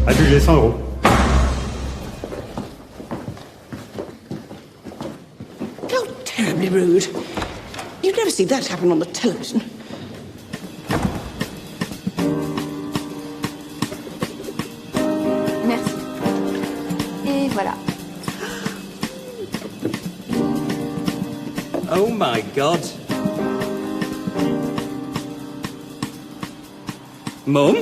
Adjugé 100 euros. How terribly rude. You'd never see that happen on the television. Merci. Et voilà. Oh my God. Mum?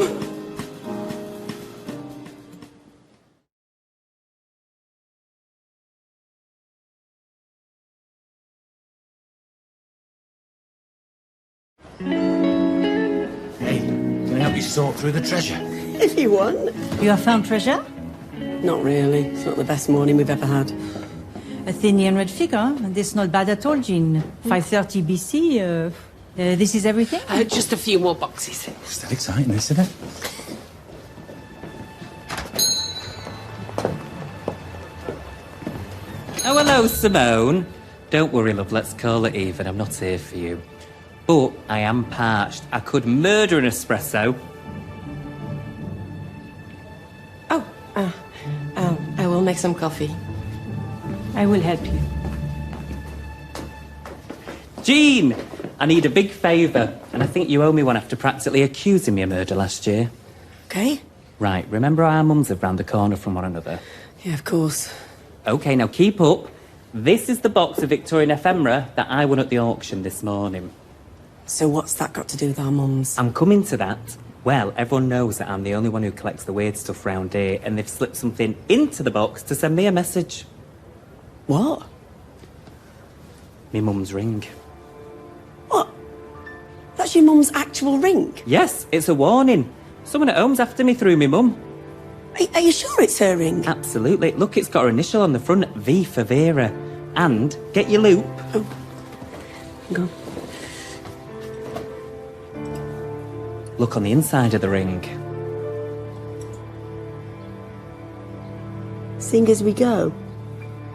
Hey, can I help you sort through the treasure? If you want. You have found treasure? Not really. It's not the best morning we've ever had. A thin red figure. This not bad at all, Jean. 530 BC. This is everything? Just a few more boxes. Still exciting, isn't it? Oh, hello, Simone. Don't worry, love, let's call it even. I'm not here for you. But I am parched. I could murder an espresso. I will make some coffee. I will help you. Jean! I need a big favour, and I think you owe me one after practically accusing me of murder last year. Okay. Right, remember our mums live round the corner from one another? Yeah, of course. OK, now keep up. This is the box of Victorian ephemera that I won at the auction this morning. So what's that got to do with our mums? I'm coming to that. Well, everyone knows that I'm the only one who collects the weird stuff round here, and they've slipped something into the box to send me a message. What? Me mum's ring. What? That's your mum's actual ring? Yes, it's a warning. Someone at home's after me through me mum. Are you sure it's her ring? Absolutely. Look, it's got her initial on the front, V for Vera. And, get your loop. Oh. Go. Look on the inside of the ring. Sing as we go.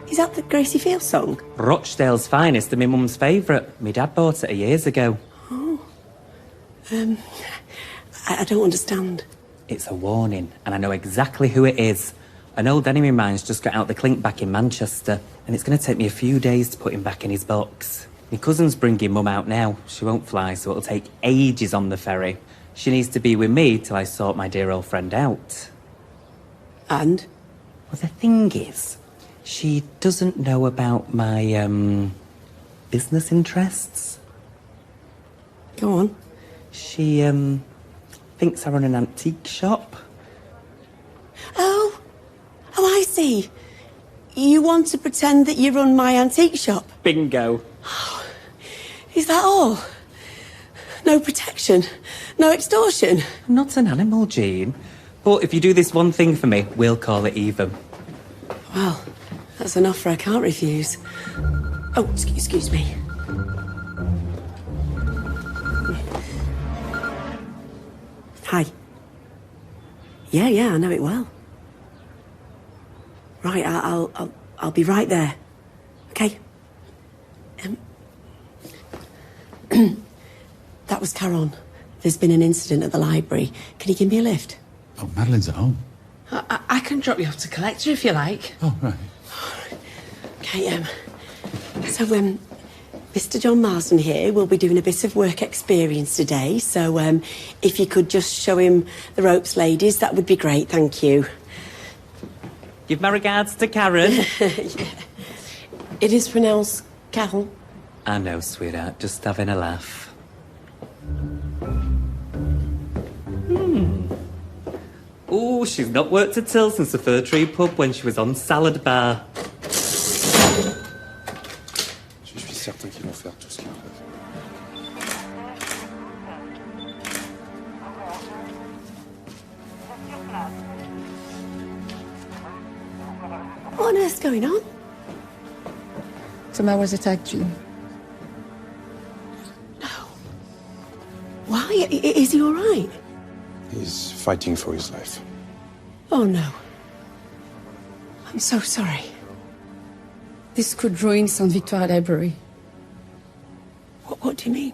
Is that the Gracie Field song? Rochdale's Finest and my mum's favourite. My dad bought it years ago. Oh. I don't understand. It's a warning, and I know exactly who it is. An old enemy of mine's just got out the clink back in Manchester, and it's going to take me a few days to put him back in his box. My cousin's bringing mum out now. She won't fly, so it'll take ages on the ferry. She needs to be with me till I sort my dear old friend out. And? Well, the thing is, she doesn't know about my, business interests. Go on. She, thinks I run an antique shop. Oh, I see. You want to pretend that you run my antique shop? Bingo. Is that all? No protection? No extortion? I'm not an animal, Jean. But if you do this one thing for me, we'll call it even. Well, that's an offer I can't refuse. Oh, excuse me. Hi. Yeah, I know it well. Right, I'll be right there. Okay. That was Caron. There's been an incident at the library. Can you give me a lift? Oh, Madeline's at home. I can drop you off to collect her if you like. Oh, right. Okay, so, Mr. John Marsden here will be doing a bit of work experience today, so, if you could just show him the ropes, ladies, that would be great, thank you. Give my regards to Karen. Yeah. It is pronounced Caron. I know, sweetheart, just having a laugh. Oh, she's not worked at till since the Fir Tree pub when she was on Salad Bar. Je suis certain qu'ils vont faire tout ce qu'ils peuvent. What on earth's going on? Thomas was attacked, Jean. Why? Is he all right? He's fighting for his life. Oh, no. I'm so sorry. This could ruin Sainte Victoire Library. What do you mean?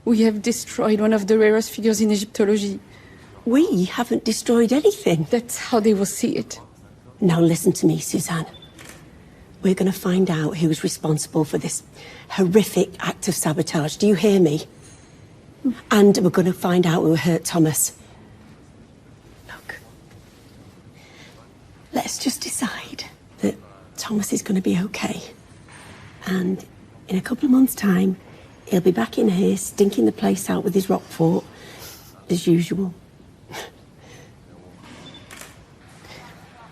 We have destroyed one of the rarest figures in Egyptology. We haven't destroyed anything. That's how they will see it. Now listen to me, Suzanne. We're going to find out who's responsible for this horrific act of sabotage. Do you hear me? And we're going to find out who hurt Thomas. Look, let's just decide that Thomas is going to be okay. And in a couple of months' time, he'll be back in here, stinking the place out with his rock fort, as usual.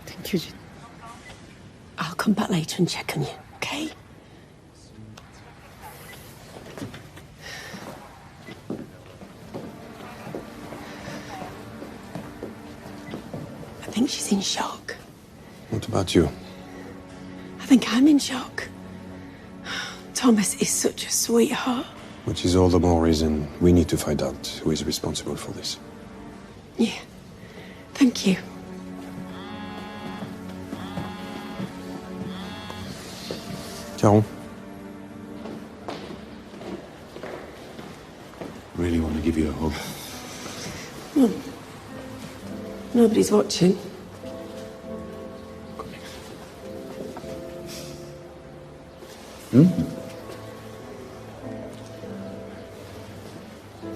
Thank you, Jean. I'll come back later and check on you, okay? I think she's in shock. What about you? I think I'm in shock. Thomas is such a sweetheart. Which is all the more reason we need to find out who is responsible for this. Yeah. Thank you. Caron? Really want to give you a hug. Well, nobody's watching.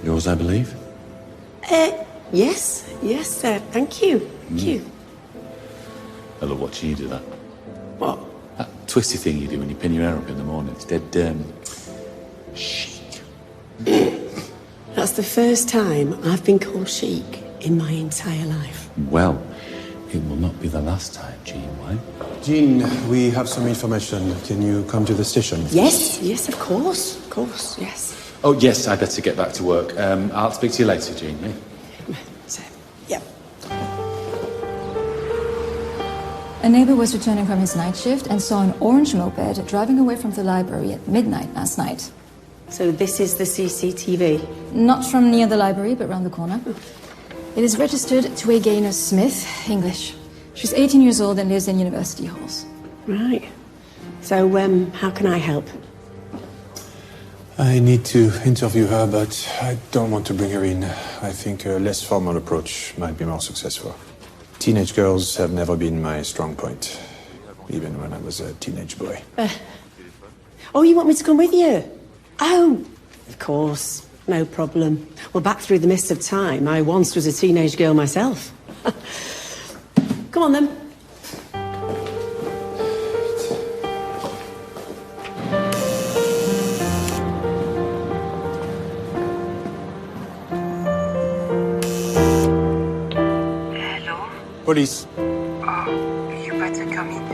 Yours, I believe? Yes, thank you. Thank you. I love watching you do that. What? That twisty thing you do when you pin your hair up in the morning. It's dead chic. That's the first time I've been called chic in my entire life. Well, it will not be the last time, Jean, why? Jean, we have some information. Can you come to the station? Yes, of course, yes. Oh, yes, I better get back to work. I'll speak to you later, Jean. Eh? Yeah. A neighbor was returning from his night shift and saw an orange moped driving away from the library at midnight last night. So this is the CCTV? Not from near the library, but round the corner. It is registered to a Gaynor Smith, English. She's 18 years old and lives in University Halls. Right. So, how can I help? I need to interview her, but I don't want to bring her in. I think a less formal approach might be more successful. Teenage girls have never been my strong point, even when I was a teenage boy. Oh, you want me to come with you? Oh, of course. No problem. Well, back through the mist of time, I once was a teenage girl myself. Come on, then. Hello? Police. Oh, you better come in.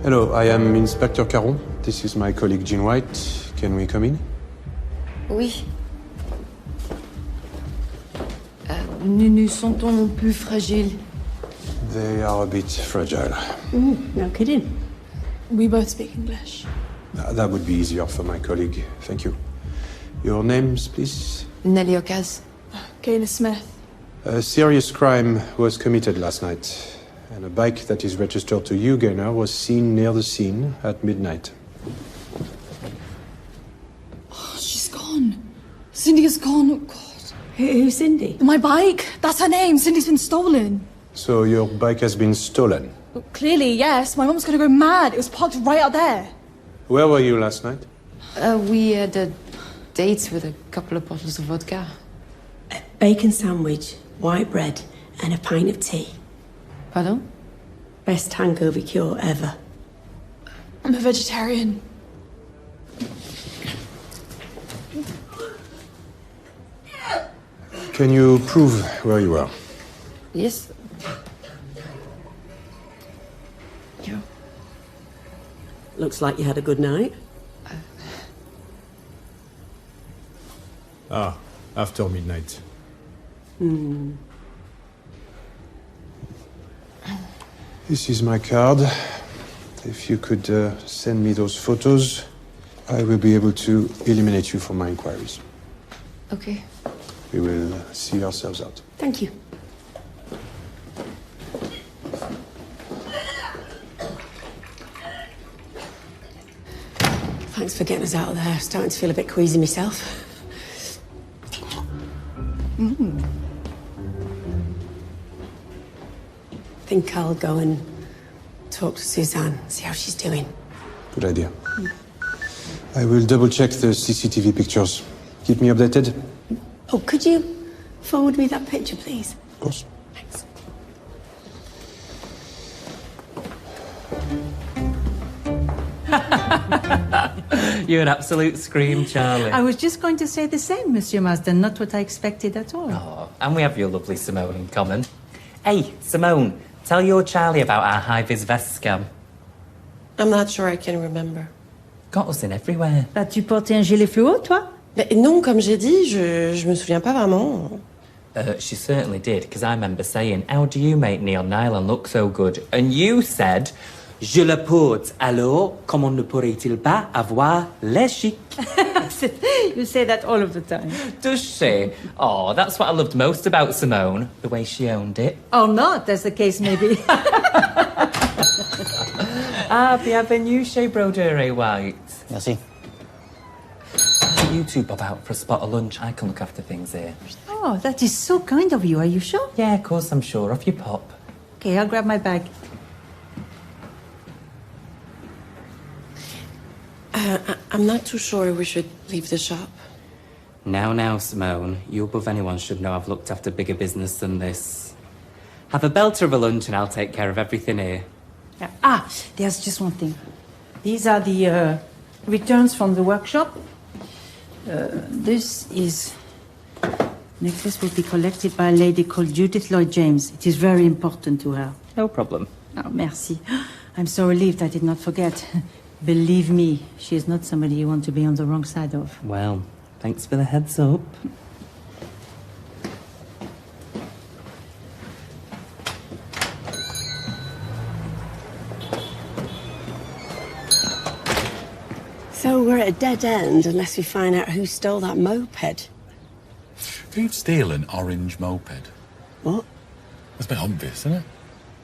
Hello, I am Inspector Caron. This is my colleague Jean White. Can we come in? Oui. Nous sentons un peu fragiles. They are a bit fragile. No kidding. We both speak English. That would be easier for my colleague. Thank you. Your names, please? Nelly Ocas. Gaynor Smith. A serious crime was committed last night, and a bike that is registered to you, Gaynor, was seen near the scene at midnight. Oh, she's gone. Cindy is gone. Oh, God. Who's Cindy? My bike. That's her name. Cindy's been stolen. So your bike has been stolen. Well, clearly, yes. My mum's gonna go mad. It was parked right out there. Where were you last night? We had a date with a couple of bottles of vodka. A bacon sandwich, white bread, and a pint of tea. Pardon? Best hangover cure ever. I'm a vegetarian. Can you prove where you were? Yes. Yeah. Looks like you had a good night. After midnight. This is my card. If you could send me those photos, I will be able to eliminate you from my inquiries. Okay. We will see ourselves out. Thank you. Thanks for getting us out of there. Starting to feel a bit queasy myself. Think I'll go and talk to Suzanne, see how she's doing. Good idea. I will double check the CCTV pictures. Keep me updated. Oh, could you forward me that picture, please? Of course. Thanks. You're an absolute scream, Charlie. I was just going to say the same, Monsieur Marsden. Not what I expected at all. Oh, and we have your lovely Simone in common. Hey, Simone, tell your Charlie about our high-vis vest scam. I'm not sure I can remember. Got us in everywhere. Bah, tu portais un gilet fluo, toi? Mais non, comme j'ai dit, je me souviens pas vraiment. She certainly did, because I remember saying, how do you make neon nylon look so good? And you said, je le porte, alors, comment ne pourrait-il pas avoir l'air chic? You say that all of the time. Does she? Oh, that's what I loved most about Simone, the way she owned it. Or not, as the case may be. Bienvenue chez Brodeur White. Merci. You two bob out for a spot of lunch. I can look after things here. Oh, that is so kind of you. Are you sure? Yeah, of course I'm sure. Off you pop. Okay, I'll grab my bag. I'm not too sure we should leave the shop. Now, Simone. You above anyone should know I've looked after bigger business than this. Have a belter of a lunch and I'll take care of everything here. Yeah. There's just one thing. These are the returns from the workshop. This is... Necklace will be collected by a lady called Judith Lloyd-James. It is very important to her. No problem. Oh, merci. I'm so relieved I did not forget. Believe me, she is not somebody you want to be on the wrong side of. Well, thanks for the heads up. So we're at a dead end unless we find out who stole that moped. Who'd steal an orange moped? What? That's a bit obvious, isn't it?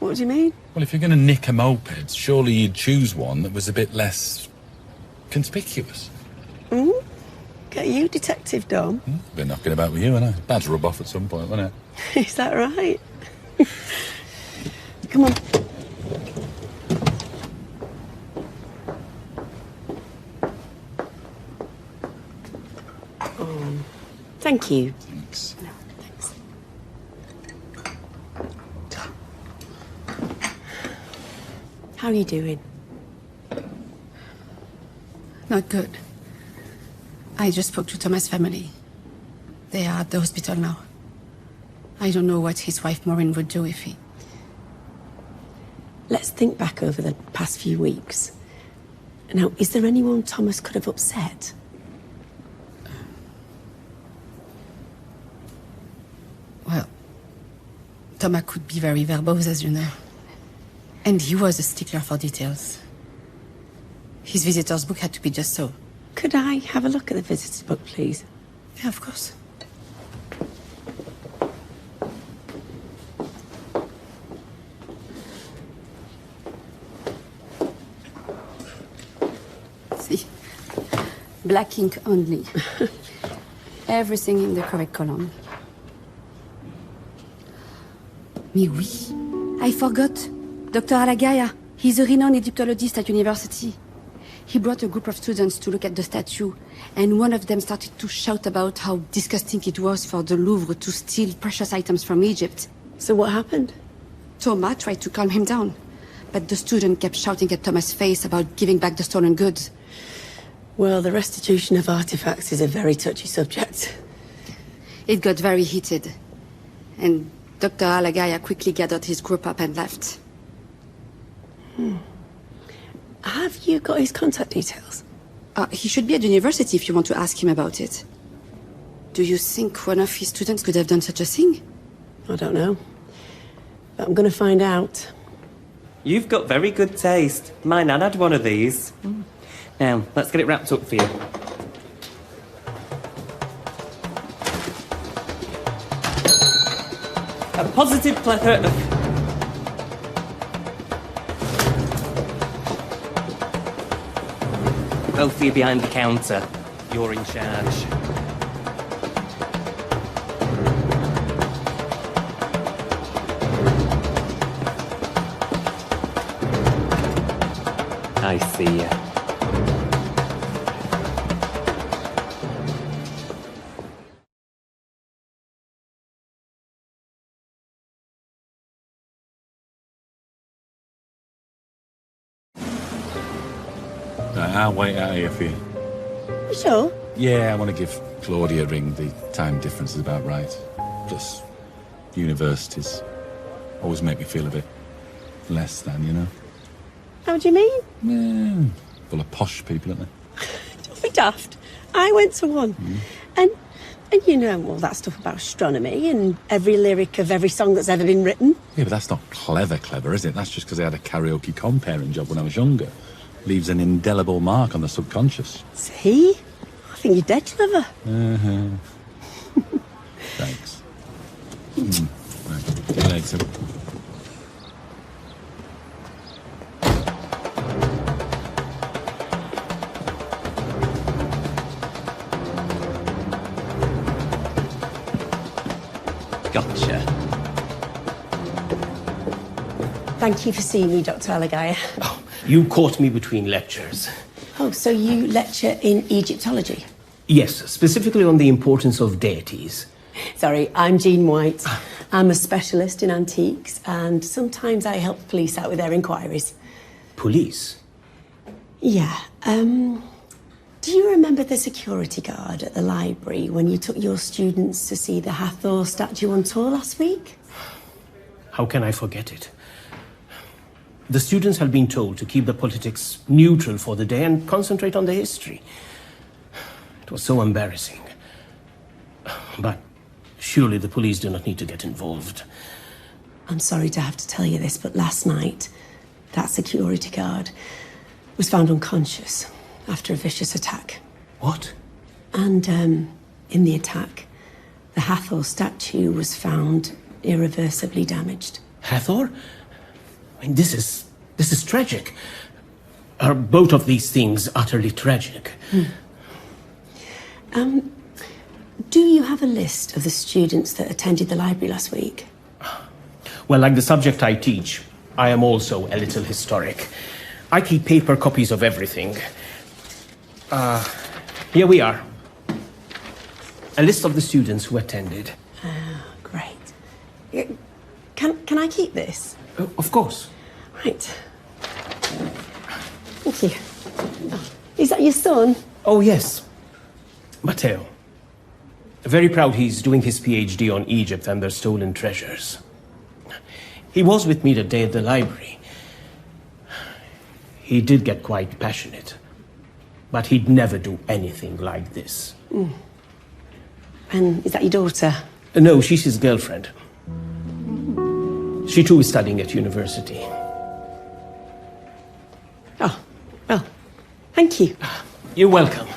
What do you mean? Well, if you're going to nick a moped, surely you'd choose one that was a bit less conspicuous. Get you, Detective Dom. Been knocking about with you, and Bad's rub off at some point, wasn't it? Is that right? Come on. Oh, thank you. Thanks. No, thanks. How are you doing? Not good. I just spoke to Thomas' family. They are at the hospital now. I don't know what his wife Maureen would do if he... Let's think back over the past few weeks. Now, is there anyone Thomas could have upset? Well, Thomas could be very verbose, as you know. And he was a stickler for details. His visitor's book had to be just so. Could I have a look at the visitor's book, please? Yeah, of course. See, black ink only. Everything in the correct column. Mais oui, I forgot. Dr. Alagaya, he's a renowned Egyptologist at university. He brought a group of students to look at the statue, and one of them started to shout about how disgusting it was for the Louvre to steal precious items from Egypt. So what happened? Thomas tried to calm him down, but the student kept shouting at Thomas' face about giving back the stolen goods. Well, the restitution of artifacts is a very touchy subject. It got very heated, and Dr. Alagaya quickly gathered his group up and left. Have you got his contact details? He should be at university if you want to ask him about it. Do you think one of his students could have done such a thing? I don't know. But I'm going to find out. You've got very good taste. My nan had one of these. Now, let's get it wrapped up for you. A positive plethora of... Both of you behind the counter. You're in charge. I see you. I'll wait out here for you. You sure? Yeah, I want to give Claudia a ring. The time difference is about right. Plus, universities always make me feel a bit less than, you know? How do you mean? Yeah, full of posh people, aren't they? Don't be daft. I went to one. And you know all that stuff about astronomy and every lyric of every song that's ever been written. Yeah, but that's not clever, is it? That's just because I had a karaoke comparing job when I was younger. Leaves an indelible mark on the subconscious. See? I think you're dead clever. Thanks. Right. See you later. Gotcha. Thank you for seeing me, Dr. Alagaya. You caught me between lectures. Oh, so you lecture in Egyptology? Yes, specifically on the importance of deities. Sorry, I'm Jean White. I'm a specialist in antiques, and sometimes I help the police out with their inquiries. Police? Yeah. Do you remember the security guard at the library when you took your students to see the Hathor statue on tour last week? How can I forget it? The students had been told to keep the politics neutral for the day and concentrate on the history. It was so embarrassing. But surely the police do not need to get involved. I'm sorry to have to tell you this, but last night, that security guard was found unconscious after a vicious attack. What? And in the attack, the Hathor statue was found irreversibly damaged. Hathor? I mean, this is tragic. Are both of these things utterly tragic? Do you have a list of the students that attended the library last week? Well, like the subject I teach, I am also a little historic. I keep paper copies of everything. Here we are. A list of the students who attended. Great. Can I keep this? Of course. Right. Thank you. Oh, is that your son? Oh, yes. Matteo. Very proud he's doing his PhD on Egypt and their stolen treasures. He was with me that day at the library. He did get quite passionate. But he'd never do anything like this. And is that your daughter? No, she's his girlfriend. She too is studying at university. Oh, well, thank you. You're welcome.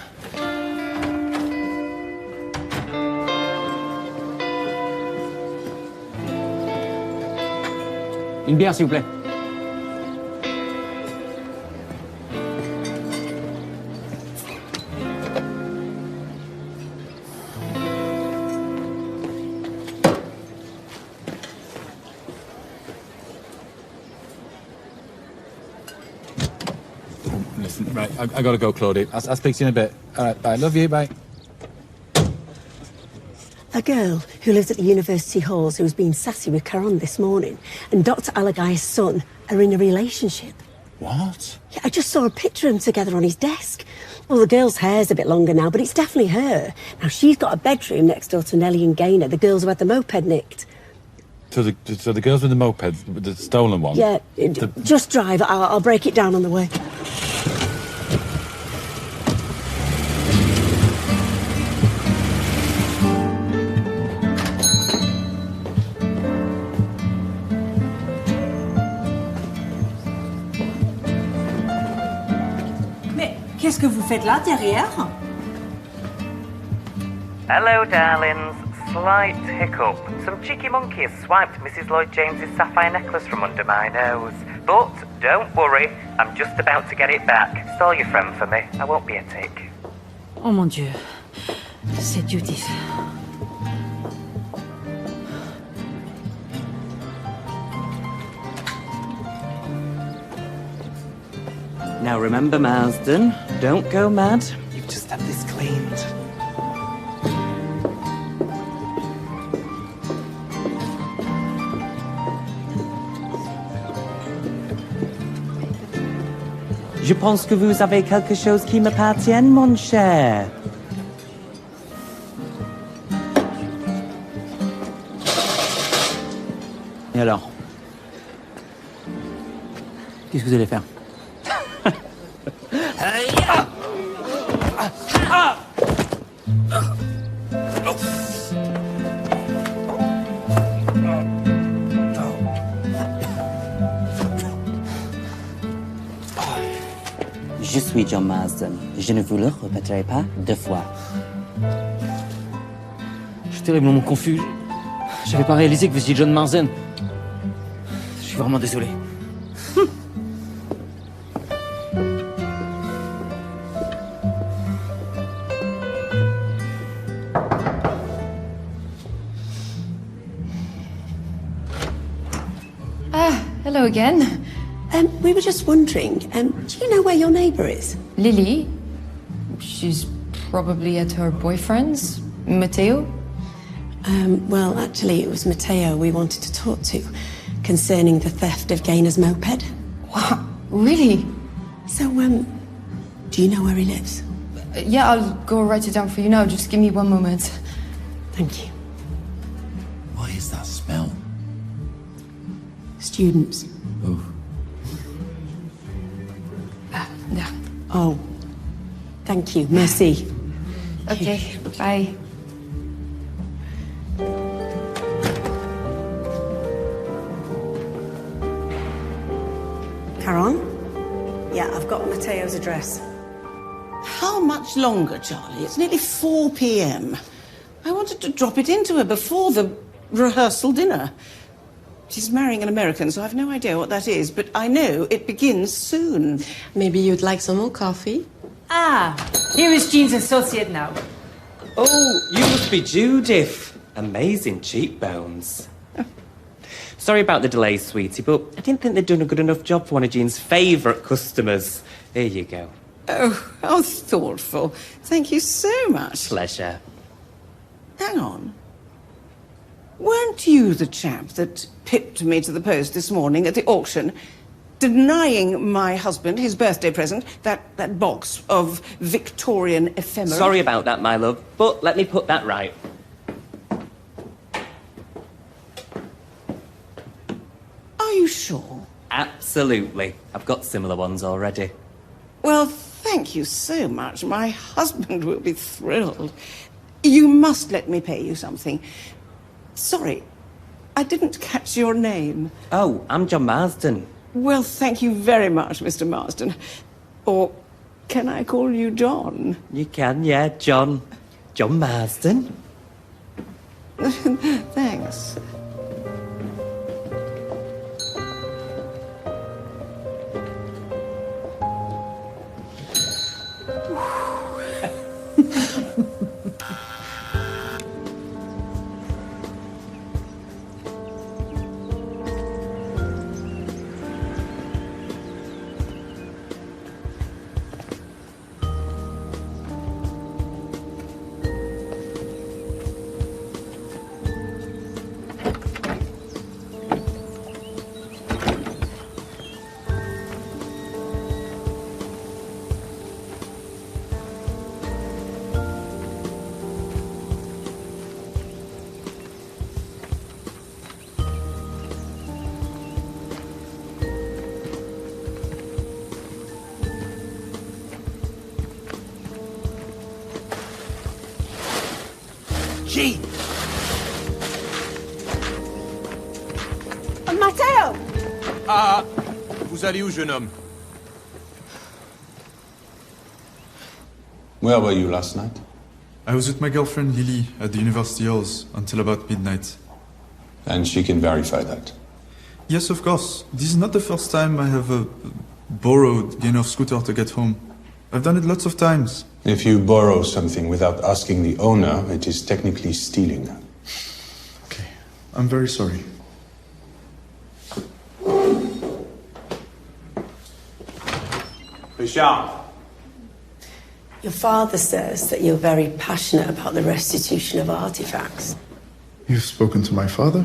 Une bière, s'il vous plaît. Listen, right, I gotta go, Claudie. I'll speak to you in a bit. All right, bye. Love you, bye. A girl who lives at the university halls who's been sassy with Caron this morning and Dr. Alagai's son are in a relationship. What? Yeah, I just saw a picture of them together on his desk. Well, the girl's hair's a bit longer now, but it's definitely her. Now, she's got a bedroom next door to Nellie and Gaynor, the girls who had the moped nicked. So the girls with the mopeds, the stolen one? Yeah, just drive. I'll break it down on the way. Qu'est-ce que vous faites là, derrière? Hello, darlings. Slight hiccup. Some cheeky monkey has swiped Mrs. Lloyd James's sapphire necklace from under my nose. But don't worry, I'm just about to get it back. Stall your friend for me. I won't be a tick. Oh mon Dieu. C'est Judith. Now remember, Marsden, don't go mad. You've just had this cleaned. Je pense que vous avez quelque chose qui m'appartient, mon cher. Et alors? Qu'est-ce que vous allez faire? Je suis John Marsden. Je ne vous le répéterai pas 2 fois. Je suis terriblement confus. J'avais pas réalisé que vous étiez John Marsden. Je suis vraiment désolé. Hello again. We were just wondering, do you know where your neighbour is? Lily. She's probably at her boyfriend's. Matteo? Well, actually, it was Matteo we wanted to talk to concerning the theft of Gaynor's moped. What? Really? So, do you know where he lives? Yeah, I'll go write it down for you now. Just give me 1 moment. Thank you. What is that smell? Students. Oh. Yeah. Oh, thank you. Merci. Okay, bye. Caron? Yeah, I've got Matteo's address. How much longer, Charlie? It's nearly 4 p.m. I wanted to drop it into her before the rehearsal dinner. She's marrying an American, so I've no idea what that is, but I know it begins soon. Maybe you'd like some more coffee? Ah, here is Jean's associate now. Oh, you must be Judith. Amazing cheekbones. Sorry about the delay, sweetie, but I didn't think they'd done a good enough job for one of Jean's favourite customers. Here you go. Oh, how thoughtful. Thank you so much. Pleasure. Hang on. Weren't you the chap that pipped me to the post this morning at the auction, denying my husband his birthday present, that box of Victorian ephemera? Sorry about that, my love, but let me put that right. Are you sure? Absolutely. I've got similar ones already. Well, thank you so much. My husband will be thrilled. You must let me pay you something. Sorry, I didn't catch your name. Oh, I'm John Marsden. Well, thank you very much, Mr. Marsden. Or can I call you John? You can, yeah, John. John Marsden. Thanks. Jean! Matteo! Ah, vous allez où, jeune homme? Where were you last night? I was with my girlfriend Lily at the University Halls until about midnight. And she can verify that. Yes, of course. This is not the first time I have borrowed Gaynor scooter to get home. I've done it lots of times. If you borrow something without asking the owner, it is technically stealing. Okay, I'm very sorry. Richard. Your father says that you're very passionate about the restitution of artifacts. You've spoken to my father?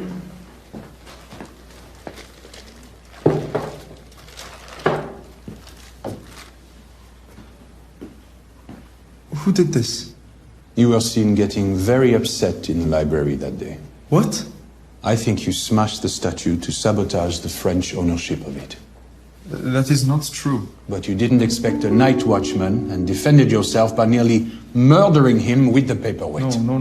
Who did this? You were seen getting very upset in the library that day. What? I think you smashed the statue to sabotage the French ownership of it. That is not true. But you didn't expect a night watchman and defended yourself by nearly murdering him with the paperweight. No.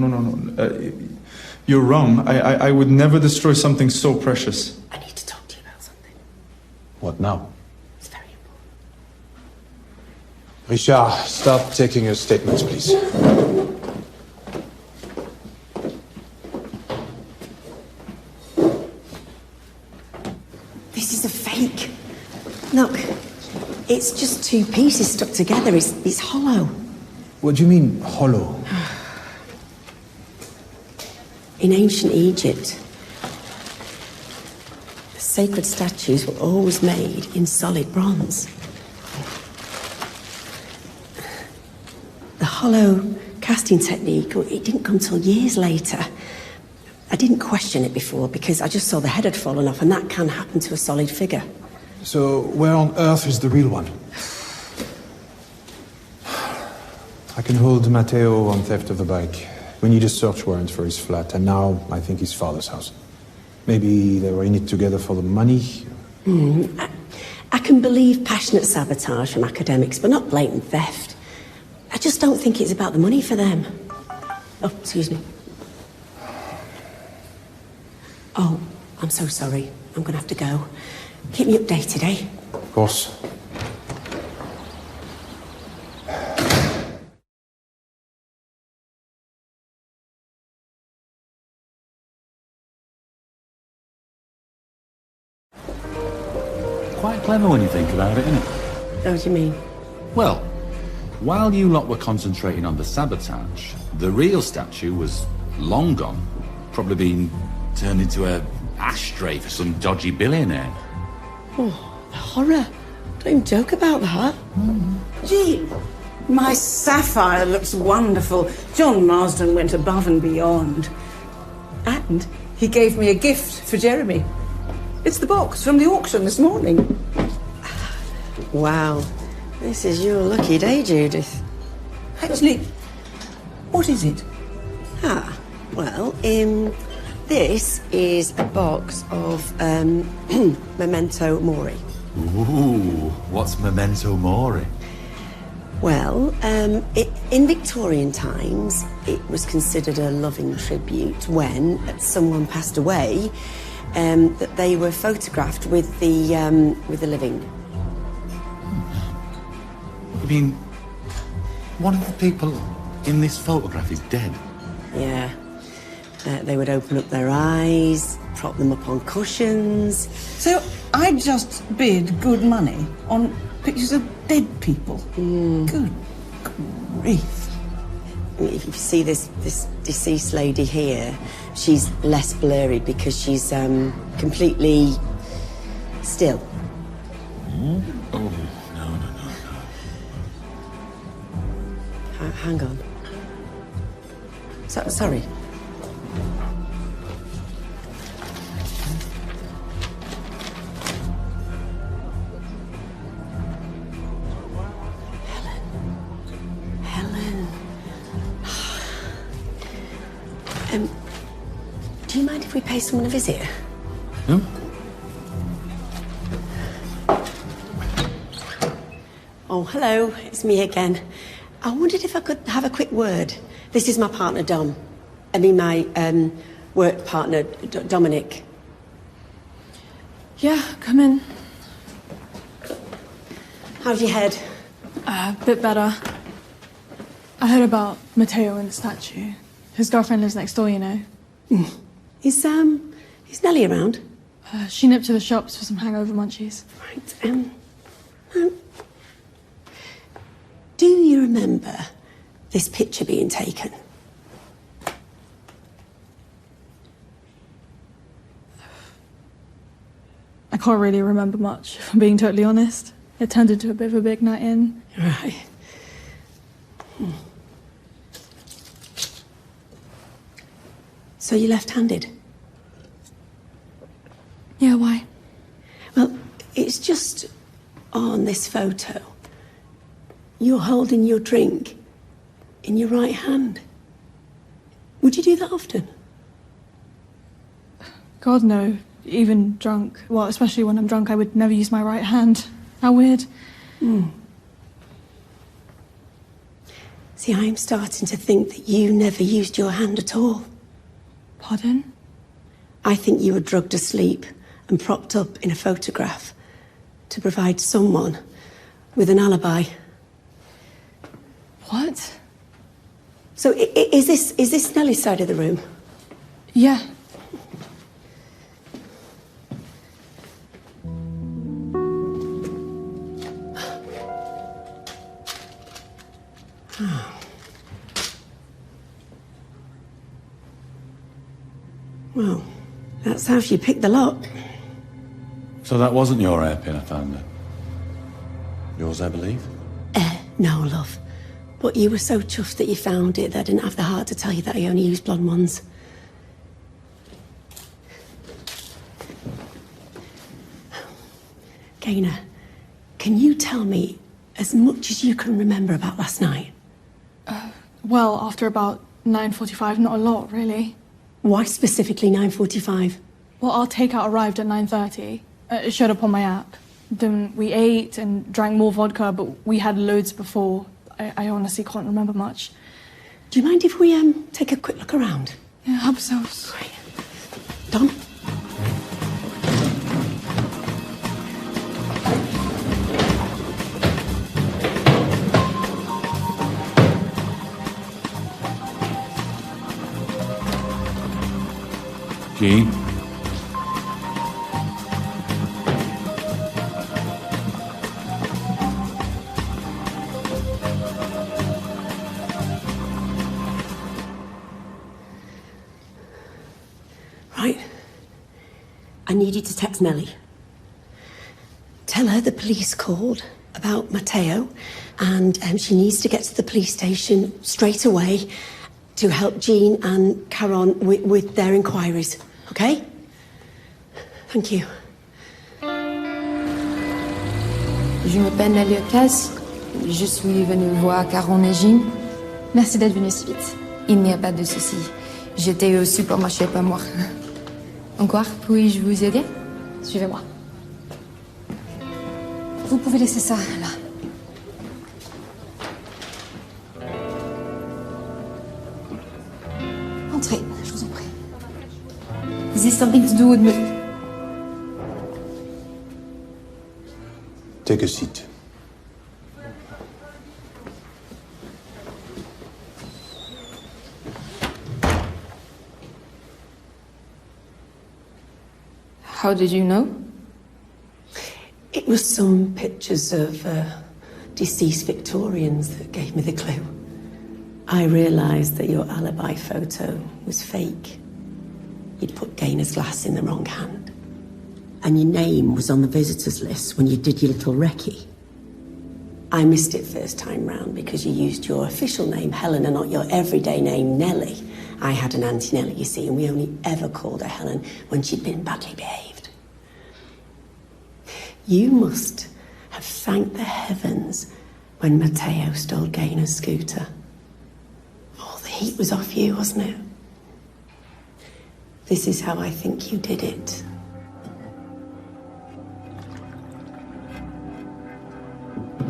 You're wrong. I would never destroy something so precious. I need to talk to you about something. What now? It's very important. Richard, start taking your statements, please. This is a fake. Look, it's just two pieces stuck together. It's hollow. What do you mean, hollow? In ancient Egypt, the sacred statues were always made in solid bronze. The hollow casting technique, it didn't come till years later. I didn't question it before because I just saw the head had fallen off, and that can happen to a solid figure. So, where on earth is the real one? I can hold Matteo on theft of a bike. We need a search warrant for his flat, and now I think his father's house. Maybe they were in it together for the money? I can believe passionate sabotage from academics, but not blatant theft. I just don't think it's about the money for them. Oh, excuse me. Oh, I'm so sorry. I'm gonna have to go. Keep me updated, eh? Of course. quite clever when you think about it, isn't it? How do you mean? Well, while you lot were concentrating on the sabotage, the real statue was long gone. Probably been turned into a ashtray for some dodgy billionaire. Oh, horror. Don't even joke about that. Gee, my sapphire looks wonderful. John Marsden went above and beyond. And he gave me a gift for Jeremy. It's the box from the auction this morning. Wow. This is your lucky day, Judith. Actually, what is it? Well, this is a box of memento mori. Ooh, what's memento mori? Well, in Victorian times, it was considered a loving tribute when someone passed away, that they were photographed with the living. You mean, one of the people in this photograph is dead? Yeah. They would open up their eyes, prop them up on cushions. So I just bid good money on pictures of dead people. Good grief. If you see this deceased lady here, she's less blurry because she's completely still. Oh, no. Hang on. Sorry. Helen. Do you mind if we pay someone a visit? Oh, hello. It's me again. I wondered if I could have a quick word. This is my partner, Dom. I mean, my work partner, Dominic. Yeah, come in. How's your head? A bit better. I heard about Matteo and the statue. His girlfriend lives next door, you know. Is Nellie around? She nipped to the shops for some hangover munchies. Right. Do you remember this picture being taken? I can't really remember much, if I'm being totally honest. It turned into a bit of a big night in. Right. So you're left-handed? Yeah, why? Well, it's just on this photo. You're holding your drink in your right hand. Would you do that often? God, no. Even drunk. Well, especially when I'm drunk, I would never use my right hand. How weird. See, I'm starting to think that you never used your hand at all. Pardon? I think you were drugged to sleep and propped up in a photograph to provide someone with an alibi. What? So is this Nellie's side of the room? Yeah. Well, that's how she picked the lock. So that wasn't your hairpin I found it? Yours, I believe? No, love. But you were so chuffed that you found it that I didn't have the heart to tell you that I only use blonde ones. Gaynor, can you tell me as much as you can remember about last night? Well, after about 9:45, not a lot, really. Why specifically 9:45? Well, our takeout arrived at 9:30. It showed up on my app. Then we ate and drank more vodka, but we had loads before. I honestly can't remember much. Do you mind if we take a quick look around? Yeah, help yourselves. Dom? Jean? I need you to text Nellie. Tell her the police called about Matteo, and she needs to get to the police station straight away to help Jean and Caron with their inquiries, okay? Thank you. Je m'appelle Nelly Ocas. Je suis venue voir Caron et Jean. Merci d'être venu si vite. Il n'y a pas de souci. J'étais au supermarché pas moi. Encore, puis-je vous aider? Suivez-moi. Vous pouvez laisser ça, là. Entrez, je vous en prie. Is this something to do with me? Take a seat. How did you know? It was some pictures of deceased Victorians that gave me the clue. I realised that your alibi photo was fake. You'd put Gaynor's glass in the wrong hand. And your name was on the visitors list when you did your little recce. I missed it first time round because you used your official name, Helen, and not your everyday name, Nellie. I had an Auntie Nellie, you see, and we only ever called her Helen when she'd been badly behaved. You must have thanked the heavens when Matteo stole Gaynor's scooter. Oh, the heat was off you, wasn't it? This is how I think you did it.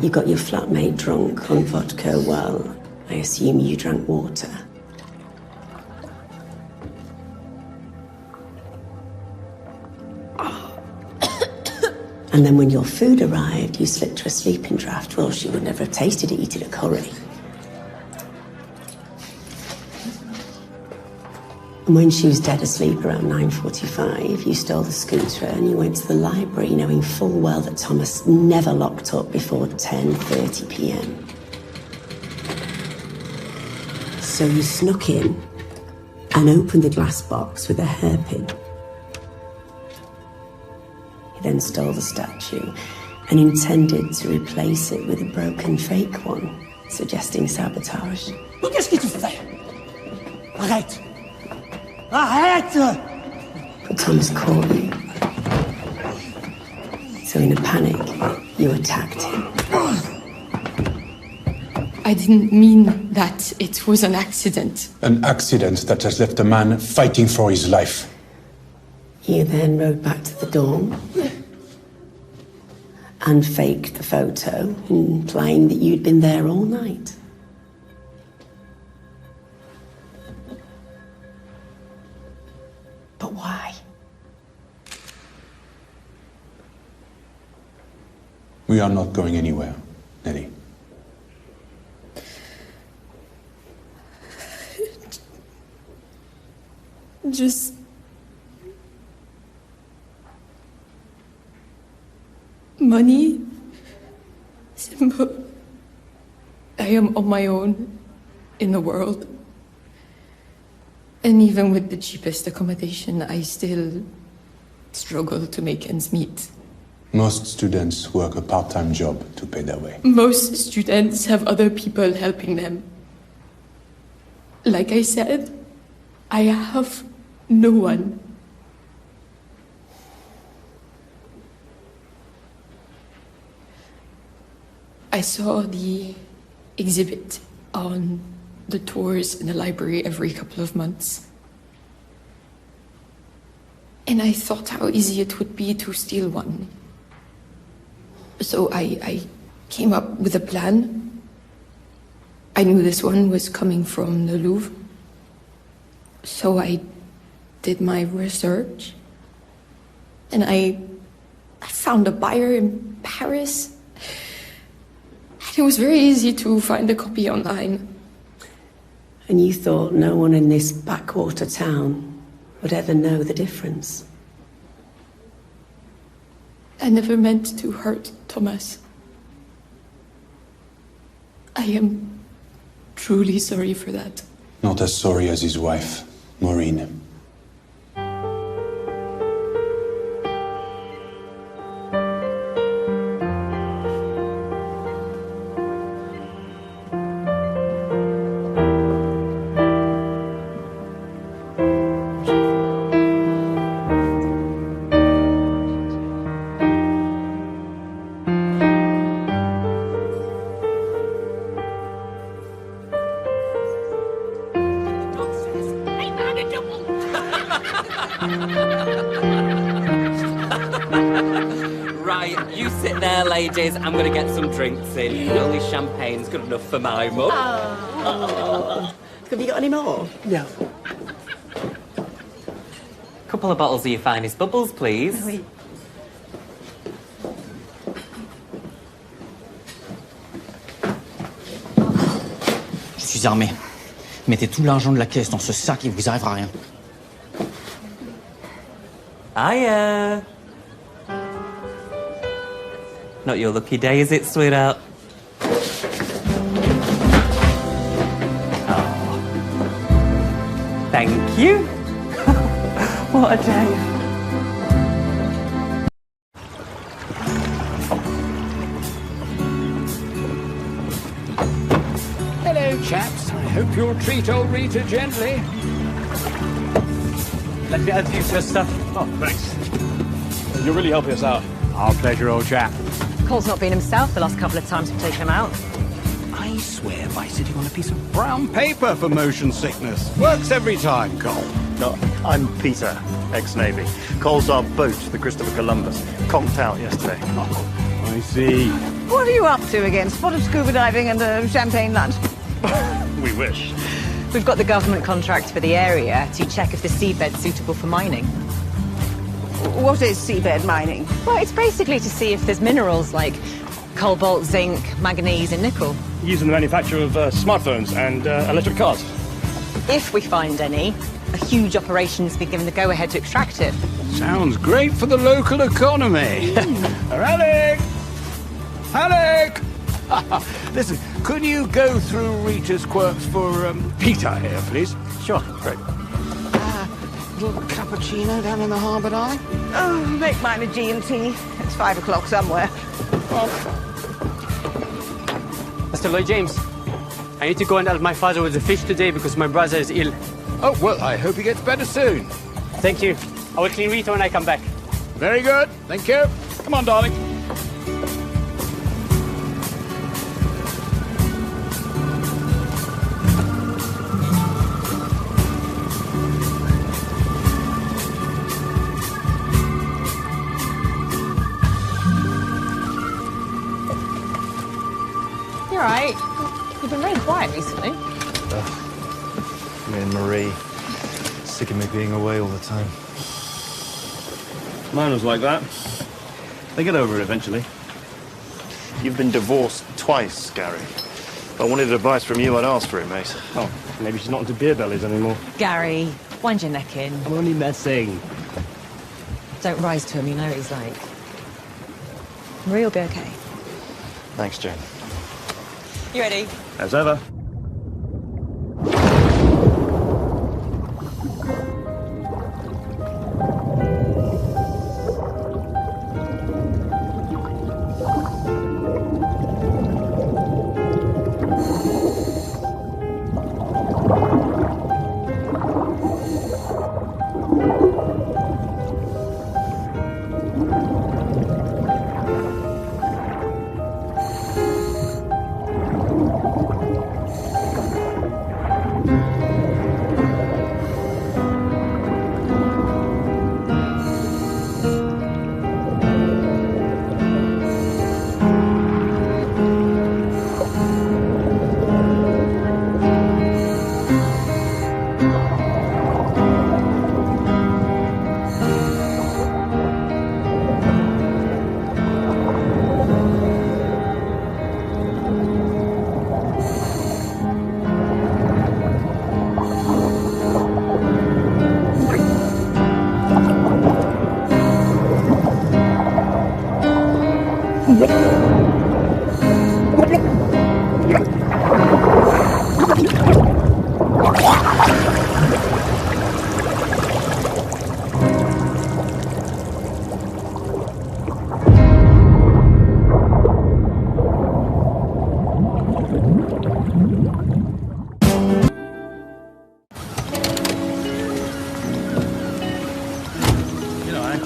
You got your flatmate drunk on vodka while I assume you drank water. And then when your food arrived, you slipped her a sleeping draft. Well, she would never have tasted it, eating a curry. And when she was dead asleep around 9:45, you stole the scooter and you went to the library knowing full well that Thomas never locked up before 10:30 p.m. So you snuck in and opened the glass box with a hairpin. He then stole the statue and intended to replace it with a broken fake one, suggesting sabotage. Mais qu'est-ce que tu fais? Arrête! Arrête! But Thomas caught you. So in a panic, you attacked him. I didn't mean that. It was an accident. An accident that has left a man fighting for his life. You then rode back to the dorm and faked the photo, implying that you'd been there all night. But why? We are not going anywhere, Nelly. Just... money. Simple. I am on my own in the world. And even with the cheapest accommodation, I still struggle to make ends meet. Most students work a part-time job to pay their way. Most students have other people helping them. Like I said, I have no one. I saw the exhibit on the tours in the library every couple of months. And I thought how easy it would be to steal one. So I came up with a plan. I knew this one was coming from the Louvre. So I did my research. And I found a buyer in Paris. And it was very easy to find a copy online. And you thought no one in this backwater town would ever know the difference? I never meant to hurt Thomas. I am truly sorry for that. Not as sorry as his wife, Maureen. Right, you sit there, ladies. I'm going to get some drinks in. Only champagne's good enough for my mum. Have you got any more? No. Couple of bottles of your finest bubbles, please. Oui. Je suis armé. Mettez tout l'argent de la caisse dans ce sac, il vous arrivera rien. Hiya. Not your lucky day, is it, sweetheart? Oh. Thank you. What a day. Hello, chaps. I hope you'll treat old Rita gently. Let me add to your stuff. Oh, thanks. You're really helping us out. Our pleasure, old chap. Cole's not been himself the last couple of times we've taken him out. I swear by sitting on a piece of brown paper for motion sickness. Works every time, Cole. No, I'm Peter, ex-Navy. Cole's our boat, the Christopher Columbus. Conked out yesterday. Oh, I see. What are you up to again? Spot of scuba diving and a champagne lunch? We wish. We've got the government contract for the area to check if the seabed's suitable for mining. What is seabed mining? Well, it's basically to see if there's minerals like cobalt, zinc, manganese and nickel. Using the manufacture of smartphones and electric cars. If we find any, a huge operation's been given the go-ahead to extract it. Sounds great for the local economy. Alec! Alec! Listen, could you go through Rita's quirks for Peter here, please? Sure, great. Little cappuccino down in the harbour, darling? Oh, make mine a G&T. It's 5 o'clock somewhere. Mr. Lloyd James, I need to go and help my father with the fish today because my brother is ill. Oh, well, I hope he gets better soon. Thank you. I will clean Rita when I come back. Very good. Thank you. Come on, darling. You're right. You've been very quiet recently. Me and Marie. Sick of me being away all the time. Mine was like that. They get over it eventually. You've been divorced twice, Gary. If I wanted advice from you, I'd ask for it, mate. Oh, maybe she's not into beer bellies anymore. Gary, wind your neck in. I'm only messing. Don't rise to him, you know what he's like. Marie will be okay. Thanks, Jane. You ready? As ever.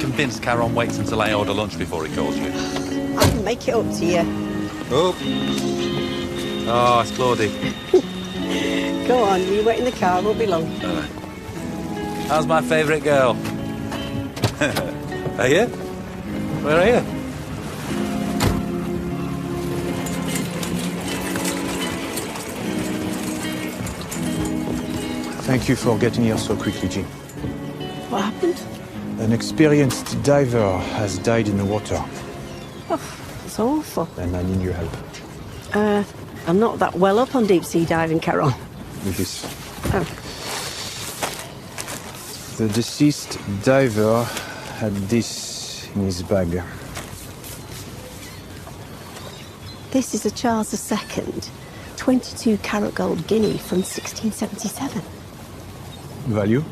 Convinced Caron waits until I order lunch before he calls you. I can make it up to you. Oh. Oh, it's Claudie. Go on, you wait in the car, won't be long. All right. How's my favourite girl? Are you? Where are you? Thank you for getting here so quickly, Jean. What happened? An experienced diver has died in the water, Oh, it's awful. and I need your help I'm not that well up on deep sea diving, Caron. with this. Oh. The deceased diver had this in his bag. This is a Charles II 22-carat gold guinea from 1677. Value?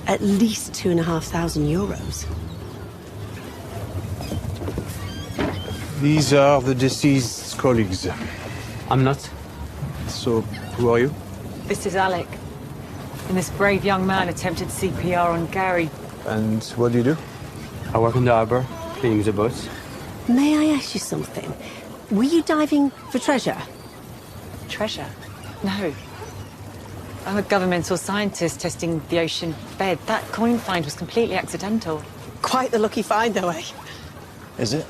At least €2,500. These are the deceased's colleagues. I'm not. So, who are you? This is Alec. And this brave young man attempted CPR on Gary. And what do you do? I work on the harbour, cleaning the boats. May I ask you something? Were you diving for treasure? Treasure? No. I'm a governmental scientist testing the ocean bed. That coin find was completely accidental. Quite the lucky find, though, eh? Is it?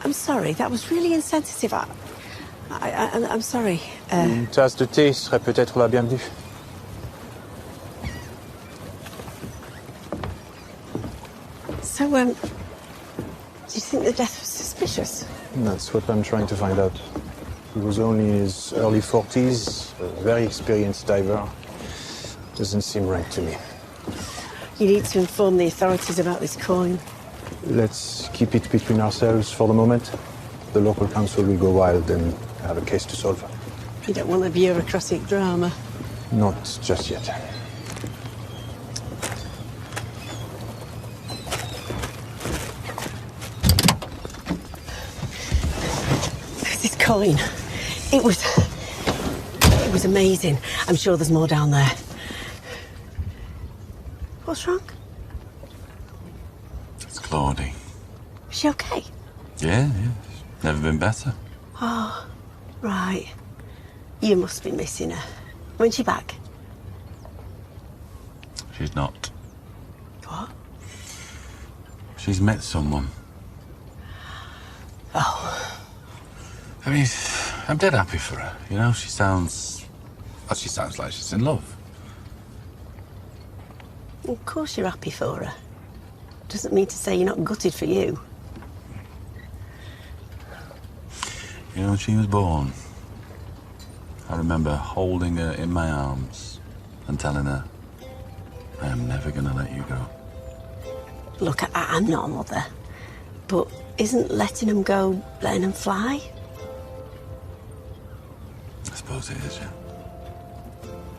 I'm sorry, that was really insensitive. I'm sorry. Une tasse de thé serait peut-être la bienvenue. So, do you think the death was suspicious? That's what I'm trying to find out. He was only in his early 40s, a very experienced diver. Doesn't seem right to me. You need to inform the authorities about this coin. Let's keep it between ourselves for the moment. The local council will go wild and have a case to solve. You don't want a bureaucratic drama. Not just yet. This coin. It was amazing. I'm sure there's more down there. What's wrong? It's Claudie. Is she okay? Yeah. Never been better. Oh, right. You must be missing her. When's she back? She's not. What? She's met someone. Oh. I mean, I'm dead happy for her. You know, she sounds like she's in love. Of course you're happy for her. Doesn't mean to say you're not gutted for you. You know, when she was born, I remember holding her in my arms and telling her, I am never going to let you go. Look, I'm not a mother, but isn't letting them go letting them fly? I suppose it is, yeah.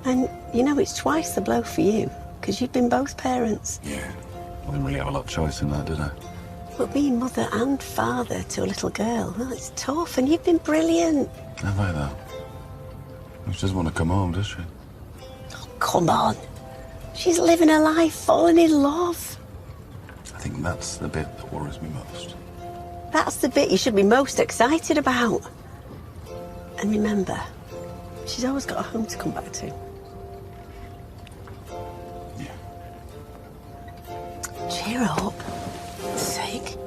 And, you know, it's twice the blow for you, because you've been both parents. Yeah. I didn't really have a lot of choice in that, did I? But being mother and father to a little girl, well, it's tough, and you've been brilliant. Have I, though? She doesn't want to come home, does she? Oh, come on. She's living her life, falling in love. I think that's the bit that worries me most. That's the bit you should be most excited about. And remember, she's always got a home to come back to. Yeah. Cheer up, for God's sake.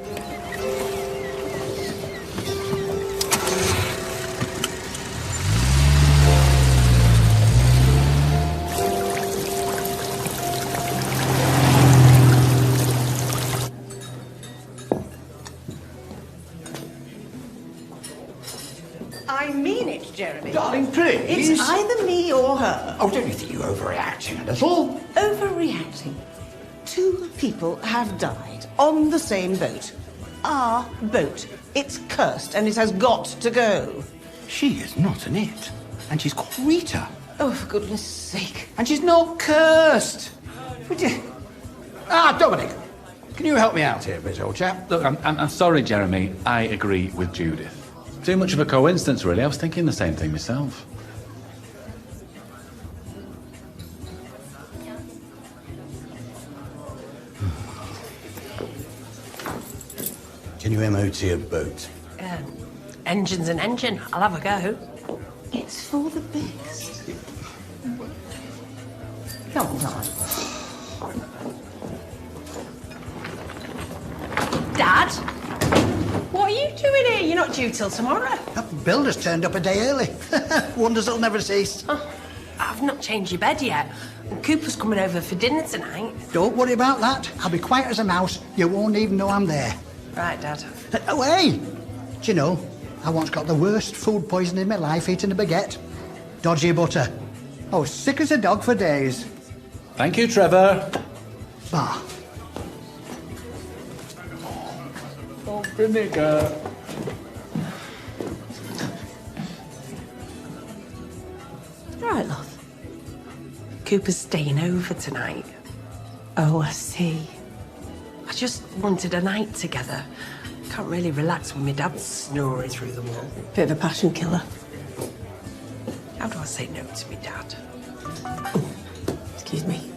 I mean it, Jeremy. Darling, please. It's either me or her. Oh, don't you think you're overreacting a little? Overreacting. Two people have died on the same boat. Our boat. It's cursed and it has got to go. She is not an it. And she's called Rita. Oh, for goodness sake. And she's not cursed. Dominic, can you help me out here, bit, old chap? Look, I'm sorry, Jeremy. I agree with Judith. Too much of a coincidence, really. I was thinking the same thing myself. Can you MOT a boat? Engine's an engine. I'll have a go. It's for the best. Come on. Dad? What are you doing here? You're not due till tomorrow. Builders turned up a day early. Wonders will never cease. not changed your bed yet. And Cooper's coming over for dinner tonight. Don't worry about that. I'll be quiet as a mouse. You won't even know I'm there. Right, Dad. Oh, hey! Do you know, I once got the worst food poisoning in my life eating a baguette. Dodgy butter. I was sick as a dog for days. Thank you, Trevor. Bah. Oh, vinegar. Right, love. Cooper's staying over tonight. Oh, I see. I just wanted a night together. Can't really relax when my dad's snoring through the wall. Bit of a passion killer. How do I say no to my dad? Excuse me.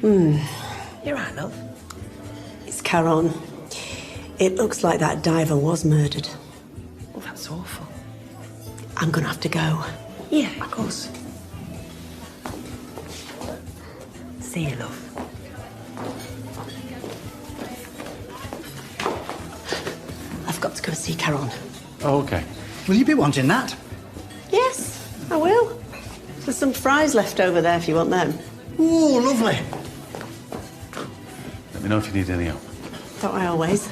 You're right, love. It's Caron. It looks like that diver was murdered. Oh, that's awful. I'm gonna have to go. Yeah, of course. See you, love. I've got to go see Caron. Oh, okay. Will you be wanting that? Yes, I will. There's some fries left over there if you want them. Oh, lovely. Let me know if you need any help. Don't I always?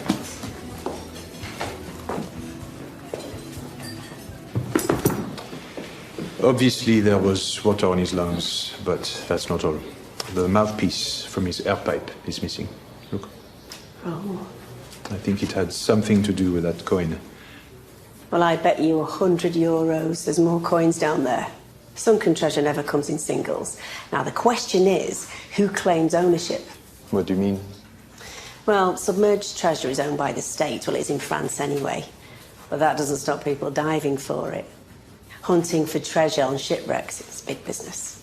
Obviously, there was water on his lungs, but that's not all. The mouthpiece from his air pipe is missing. Look. Oh. I think it had something to do with that coin. Well, I bet you €100 there's more coins down there. Sunken treasure never comes in singles. Now, the question is, who claims ownership? What do you mean? Well, submerged treasure is owned by the state. Well, it's in France anyway. But that doesn't stop people diving for it. Hunting for treasure on shipwrecks, it's big business.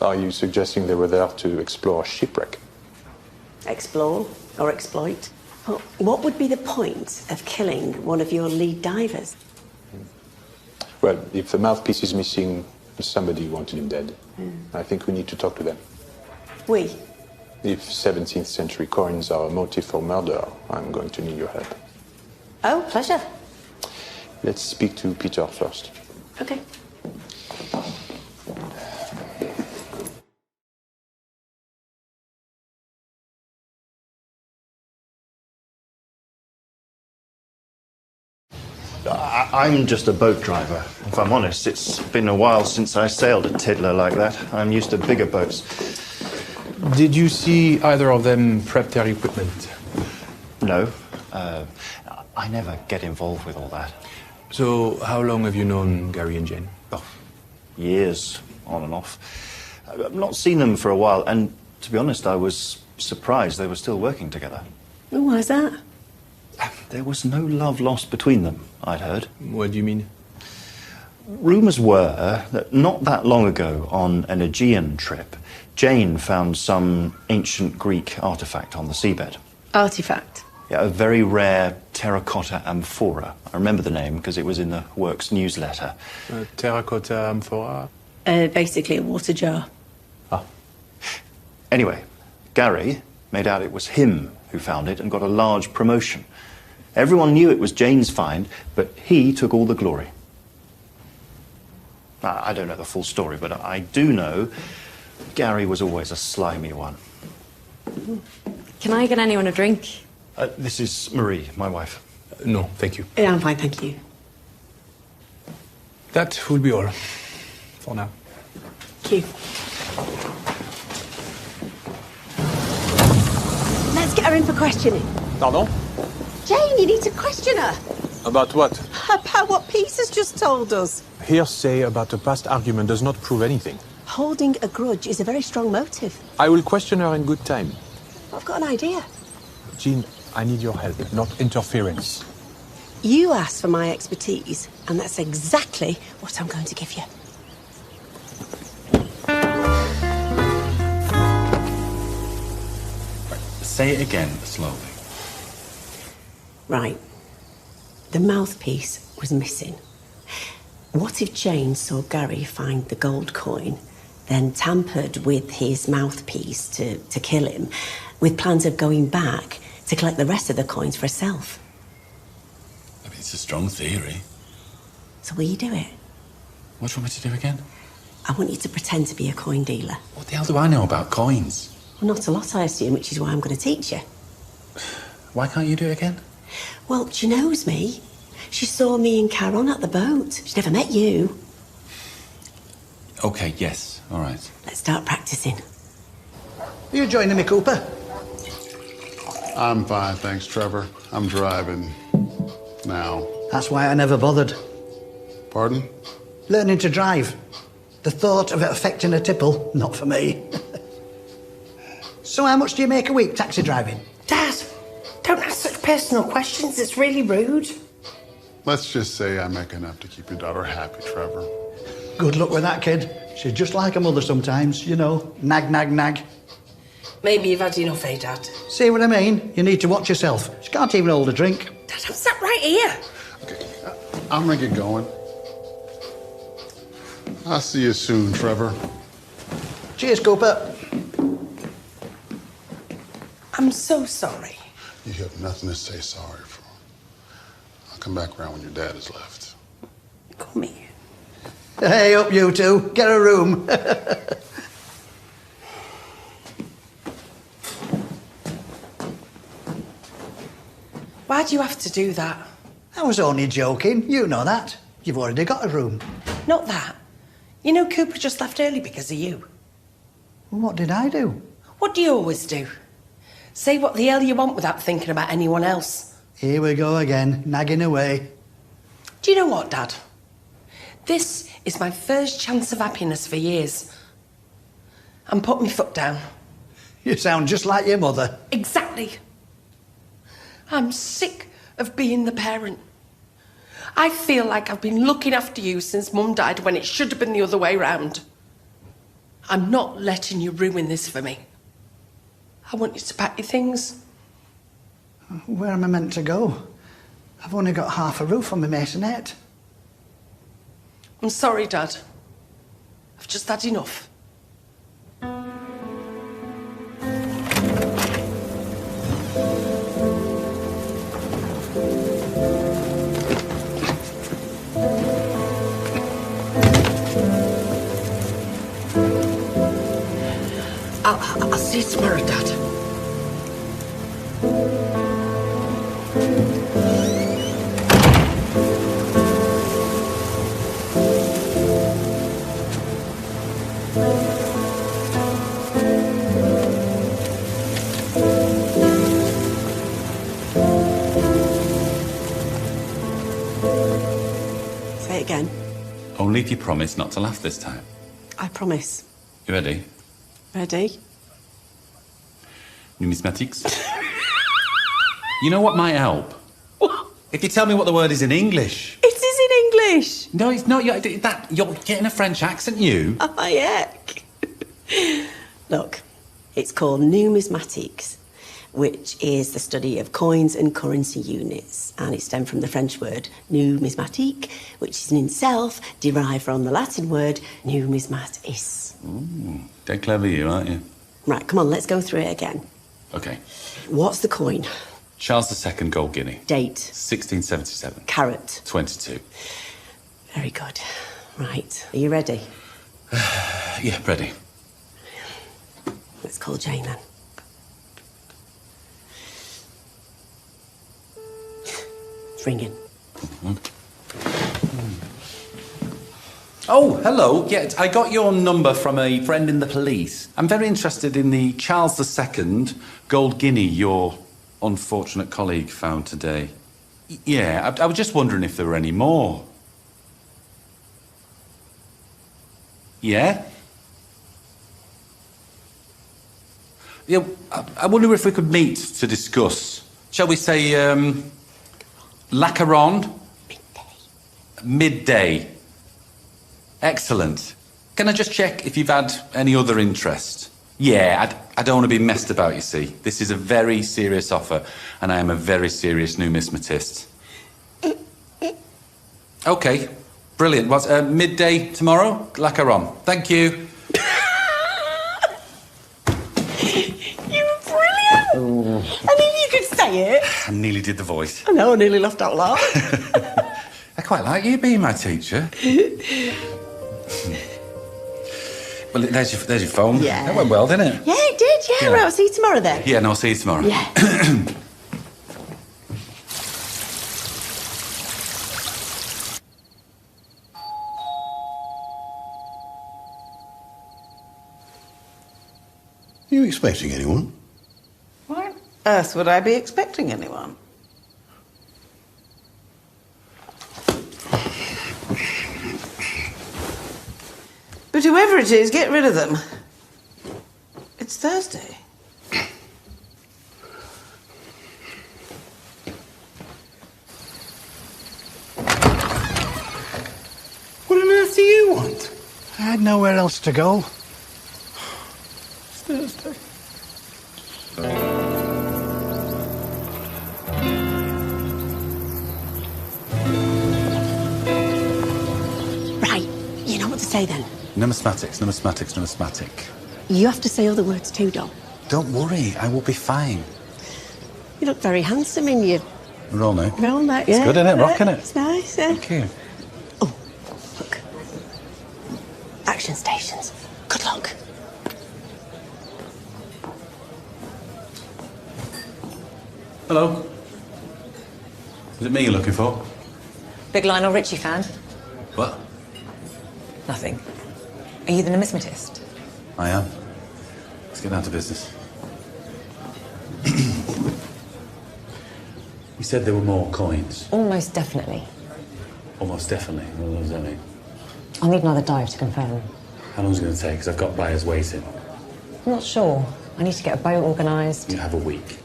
Are you suggesting they were there to explore a shipwreck? Explore or exploit? Well, what would be the point of killing one of your lead divers? Well, if the mouthpiece is missing, somebody wanted him dead. I think we need to talk to them. We? If 17th century coins are a motive for murder, I'm going to need your help. Oh, pleasure. Let's speak to Peter first. Okay. I'm just a boat driver. If I'm honest, it's been a while since I sailed a tiddler like that. I'm used to bigger boats. Did you see either of them prep their equipment? No. I never get involved with all that. So, how long have you known Gary and Jane? Oh, years, on and off. I've not seen them for a while, and to be honest, I was surprised they were still working together. Why's that? There was no love lost between them, I'd heard. What do you mean? Rumours were that not that long ago, on an Aegean trip, Jane found some ancient Greek artifact on the seabed. Artifact? Yeah, a very rare terracotta amphora. I remember the name because it was in the works newsletter. Terracotta amphora? Basically a water jar. Anyway, Gary made out it was him who found it and got a large promotion. Everyone knew it was Jane's find, but he took all the glory. I don't know the full story, but I do know Gary was always a slimy one. Can I get anyone a drink? This is Marie, my wife. No, thank you. Yeah, I'm fine, thank you. That will be all for now. Thank you. Let's get her in for questioning. Pardon? Jane, you need to question her. About what? About what Peace has just told us. Hearsay about a past argument does not prove anything. Holding a grudge is a very strong motive. I will question her in good time. I've got an idea. Jean, I need your help, not interference. You asked for my expertise, and that's exactly what I'm going to give you. Say it again, slowly. Right. The mouthpiece was missing. What if Jane saw Gary find the gold coin, then tampered with his mouthpiece to kill him, with plans of going back to collect the rest of the coins for herself? I mean, it's a strong theory. So will you do it? What do you want me to do again? I want you to pretend to be a coin dealer. What the hell do I know about coins? Well, not a lot, I assume, which is why I'm going to teach you. Why can't you do it again? Well, she knows me. She saw me and Caron at the boat. She never met you. Okay, yes, all right. Let's start practicing. Are you joining me, Cooper? I'm fine, thanks, Trevor. I'm driving now. That's why I never bothered. Pardon? Learning to drive. The thought of it affecting a tipple, not for me. So how much do you make a week taxi driving? Dad, don't ask such personal questions. It's really rude. Let's just say I make enough to keep your daughter happy, Trevor. Good luck with that kid. She's just like a mother sometimes, you know. Nag, nag, nag. Maybe you've had enough, eh, Dad? See what I mean? You need to watch yourself. She can't even hold a drink. Dad, I'm sat right here. I'm gonna get going. I'll see you soon, Trevor. Cheers, Cooper. I'm so sorry. You have nothing to say sorry for. I'll come back around when your dad has left. Come here. Hey, up you two. Get a room. Why do you have to do that? I was only joking. You know that. You've already got a room. Not that. You know Cooper just left early because of you. What did I do? What do you always do? Say what the hell you want without thinking about anyone else. Here we go again, nagging away. Do you know what, Dad? This is my first chance of happiness for years. I'm putting my foot down. You sound just like your mother. Exactly. I'm sick of being the parent. I feel like I've been looking after you since Mum died when it should have been the other way round. I'm not letting you ruin this for me. I want you to pack your things. Where am I meant to go? I've only got half a roof on my masonette. I'm sorry, Dad. I've just had enough. I'll see you tomorrow, Dad. Say it again. Only if you promise not to laugh this time. I promise. You ready? Ready? Numismatics? You know what might help? If you tell me what the word is in English. It is in English. No, it's not. You're getting a French accent, you. Oh, heck. Look, it's called numismatics, which is the study of coins and currency units, and it stemmed from the French word numismatique, which is in itself derived from the Latin word numismatis. Ooh, dead clever you, aren't you? Right, come on, let's go through it again. Okay. What's the coin? Charles II gold guinea. Date? 1677. Carat? 22. Very good. Right, are you ready? Yeah, ready. Let's call Jane then. It's ringing. Oh, hello. Yeah, I got your number from a friend in the police. I'm very interested in the Charles II gold guinea your unfortunate colleague found today. Yeah, I was just wondering if there were any more. Yeah? Yeah, I wonder if we could meet to discuss. Shall we say, Lacaron? Midday. Excellent. Can I just check if you've had any other interest? Yeah, I don't want to be messed about, you see. This is a very serious offer, and I am a very serious numismatist. Okay, brilliant. What's midday tomorrow? Lacaron. Thank you. You were brilliant! I knew you could say it. I nearly did the voice. I know, I nearly laughed out loud. I quite like you being my teacher. Well, there's your phone. Yeah. That went well, didn't it? Yeah, it did, yeah. Yeah. Right, I'll see you tomorrow then. Yeah, no, I'll see you tomorrow. Yeah. Are you expecting anyone? Why on earth would I be expecting anyone? But whoever it is, get rid of them. It's Thursday. What on earth do you want? I had nowhere else to go. It's Thursday. Right, you know what to say then. Numismatics. You have to say other words too, Dom. Don't worry, I will be fine. You look very handsome in your Roll now. roll that, yeah. It's good, isn't it? Rocking it. It's nice, yeah. Thank you. Look. Action stations. Good luck. Hello. Is it me you're looking for? Big Lionel Richie fan? What? Nothing. Are you the numismatist? I am. Let's get down to business. You said there were more coins. Almost definitely. Almost definitely. What does that mean? I'll need another dive to confirm. How long is it going to take? Because I've got buyers waiting. I'm not sure. I need to get a boat organised. You have a week.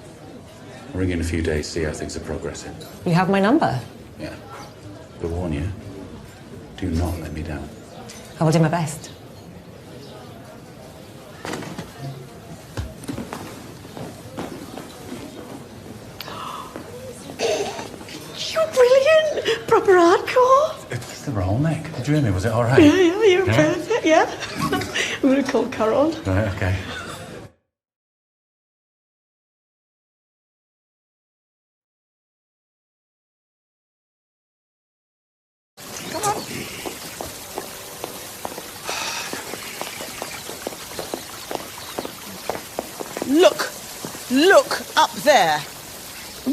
I'll ring in a few days, see how things are progressing. You have my number. Yeah. But warn you, do not let me down. I will do my best. You're brilliant. Proper hardcore. It's the roll, Nick. Did you hear me? Was it all right? Yeah, you're perfect, yeah. I'm going to call Carol. Right, okay. Look up there.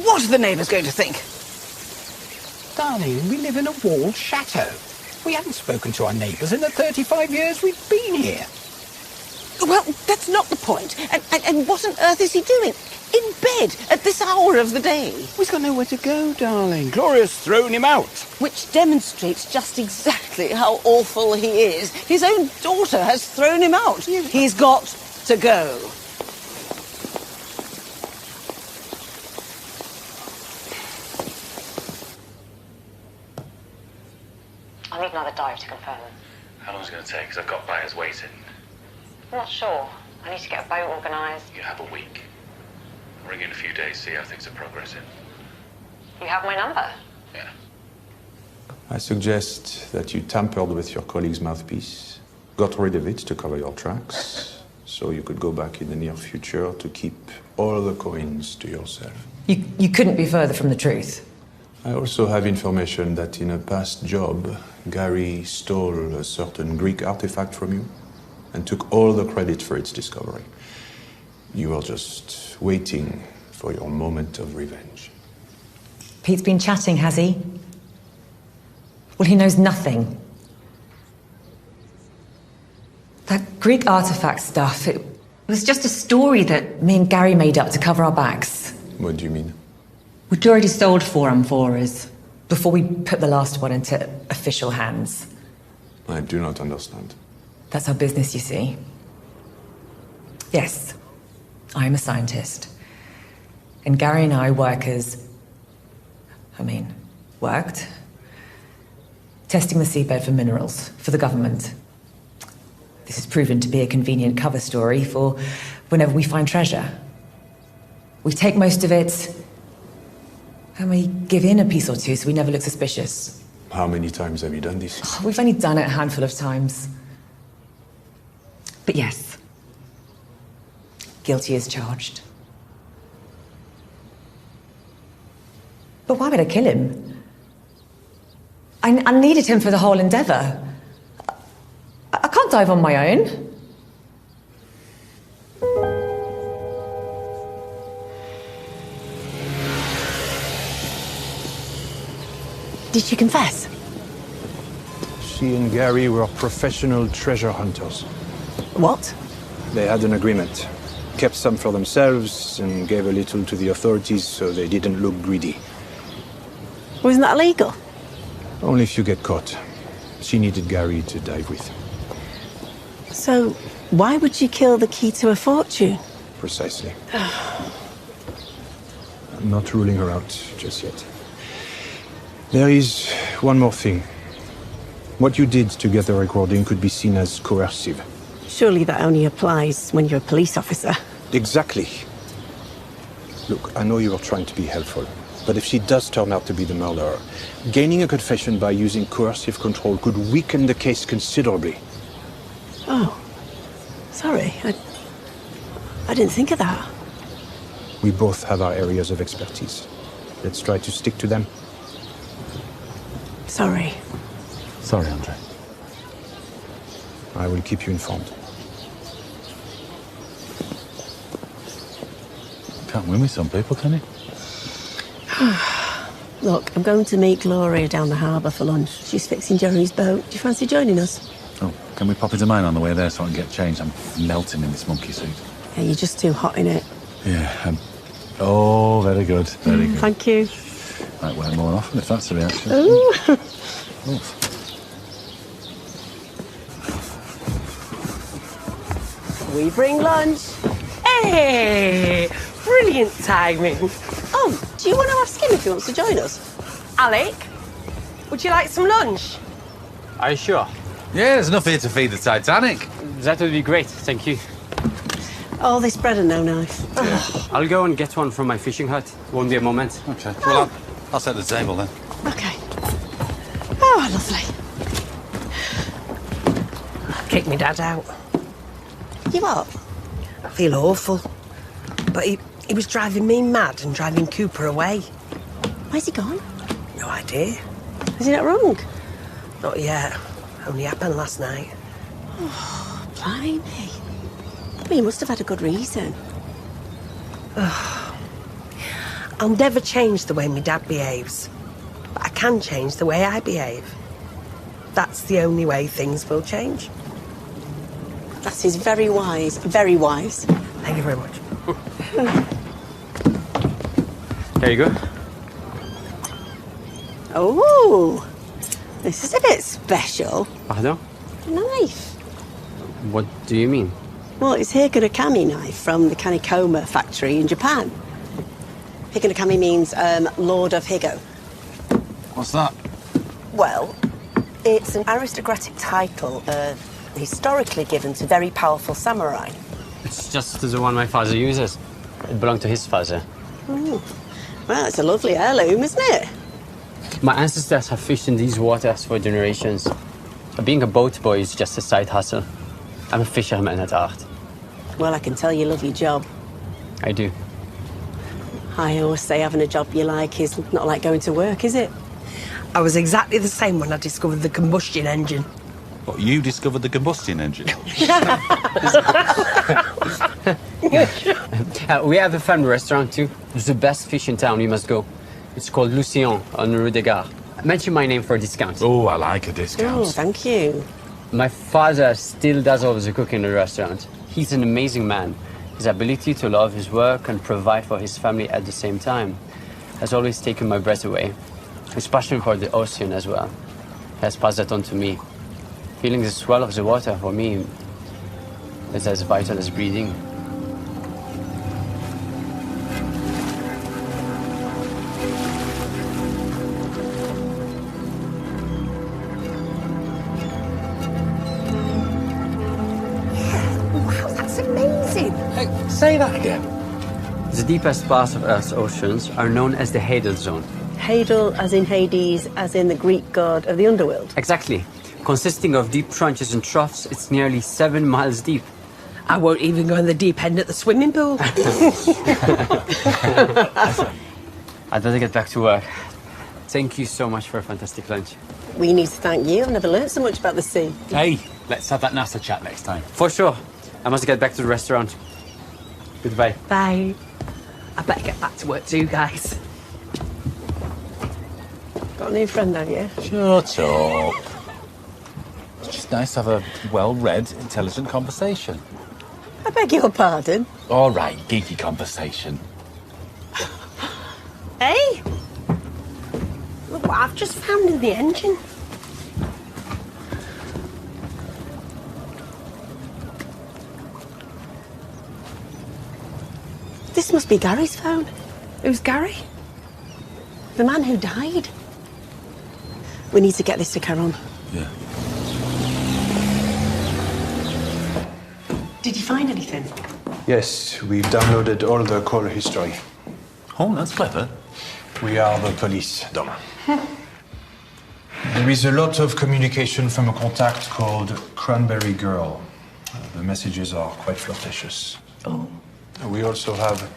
What are the neighbours going to think? Darling, we live in a walled chateau. We haven't spoken to our neighbours in the 35 years we've been here. Well, that's not the point. And what on earth is he doing? In bed at this hour of the day? He's got nowhere to go, darling. Gloria's thrown him out. Which demonstrates just exactly how awful he is. His own daughter has thrown him out. He's got to go. I need another dive to confirm. How long is it going to take? Because I've got buyers waiting. I'm not sure. I need to get a boat organised. You have a week. I'll ring in a few days, see how things are progressing. You have my number. Yeah. I suggest that you tampered with your colleague's mouthpiece, got rid of it to cover your tracks, so you could go back in the near future to keep all the coins to yourself. You couldn't be further from the truth. I also have information that in a past job, Gary stole a certain Greek artifact from you and took all the credit for its discovery. You are just waiting for your moment of revenge. Pete's been chatting, has he? Well, he knows nothing. That Greek artifact stuff, it was just a story that me and Gary made up to cover our backs. What do you mean? We'd already sold 4 amphoras before we put the last one into official hands. I do not understand. That's our business, you see. Yes, I'm a scientist. And Gary and I worked, testing the seabed for minerals for the government. This has proven to be a convenient cover story for whenever we find treasure. We take most of it, and we give in a piece or two so we never look suspicious. How many times have you done this? We've only done it a handful of times. But yes, guilty as charged. But why would I kill him? I needed him for the whole endeavour. I can't dive on my own. Did she confess? She and Gary were professional treasure hunters. What? They had an agreement. Kept some for themselves and gave a little to the authorities so they didn't look greedy. Wasn't that illegal? Only if you get caught. She needed Gary to dive with. So, why would she kill the key to her fortune? Precisely. I'm not ruling her out just yet. There is one more thing. What you did to get the recording could be seen as coercive. Surely that only applies when you're a police officer. Exactly. Look, I know you are trying to be helpful, but if she does turn out to be the murderer, gaining a confession by using coercive control could weaken the case considerably. Oh, sorry. I didn't think of that. We both have our areas of expertise. Let's try to stick to them. Sorry. Sorry, Andre. I will keep you informed. Can't win with some people, can you? Look, I'm going to meet Gloria down the harbour for lunch. She's fixing Jerry's boat. Do you fancy joining us? Oh, can we pop into mine on the way there so I can get changed? I'm melting in this monkey suit. Yeah, you're just too hot in it. Yeah, oh, very good, very good. Thank you. Might wear more often if that's the reaction. Ooh. Oof. We bring lunch. Hey! Brilliant timing. Oh, do you want to ask him if he wants to join us? Alec, would you like some lunch? Are you sure? Yeah, there's enough here to feed the Titanic. That would be great, thank you. Oh, this bread and no knife. I'll go and get one from my fishing hut. Won't be a moment. Okay, well, I'll set the table then. Okay. Oh, lovely. Kick me dad out. You what? I feel awful. But he was driving me mad and driving Cooper away. Where's he gone? No idea. Is he not wrong? Not yet. Only happened last night. Oh, blimey. Well, you must have had a good reason. I'll never change the way my dad behaves. But I can change the way I behave. That's the only way things will change. That is very wise, very wise. Thank you very much. There you go. Oh, this is a bit special. Pardon? A knife. What do you mean? Well, it's Higanokami knife from the Kanikoma factory in Japan. Higanokami means Lord of Higo. What's that? Well, it's an aristocratic title historically given to very powerful samurai. It's just the one my father uses. It belonged to his father. Oh. Well, it's a lovely heirloom, isn't it? My ancestors have fished in these waters for generations. Being a boat boy is just a side hustle. I'm a fisherman at heart. Well, I can tell you love your job. I do. I always say having a job you like is not like going to work, is it? I was exactly the same when I discovered the combustion engine. What, you discovered the combustion engine? We have a family restaurant too. It's the best fish in town, you must go. It's called Lucien on Rue des Gares. Mention my name for a discount. Oh, I like a discount. Oh, thank you. My father still does all the cooking in the restaurant. He's an amazing man. His ability to love his work and provide for his family at the same time has always taken my breath away. His passion for the ocean as well has passed that on to me. Feeling the swell of the water for me is as vital as breathing. Wow, that's amazing. Hey, say that again. The deepest parts of Earth's oceans are known as the Hadal Zone. Hadal, as in Hades, as in the Greek god of the underworld. Exactly. Consisting of deep trenches and troughs, it's nearly 7 miles deep. I won't even go in the deep end at the swimming pool. I'd better get back to work. Thank you so much for a fantastic lunch. We need to thank you. I've never learned so much about the sea. Hey, let's have that NASA chat next time. For sure. I must get back to the restaurant. Goodbye. Bye. I better get back to work too, guys. Got a new friend, have you? Shut up. It's just nice to have a well-read, intelligent conversation. I beg your pardon? All right, geeky conversation. Hey! Look what I've just found in the engine. This must be Gary's phone. Who's Gary? The man who died. We need to get this to Caron. Yeah. Did you find anything? Yes, we've downloaded all the call history. Oh, that's clever. We are the police, Dom. There is a lot of communication from a contact called Cranberry Girl. The messages are quite flirtatious. Oh. We also have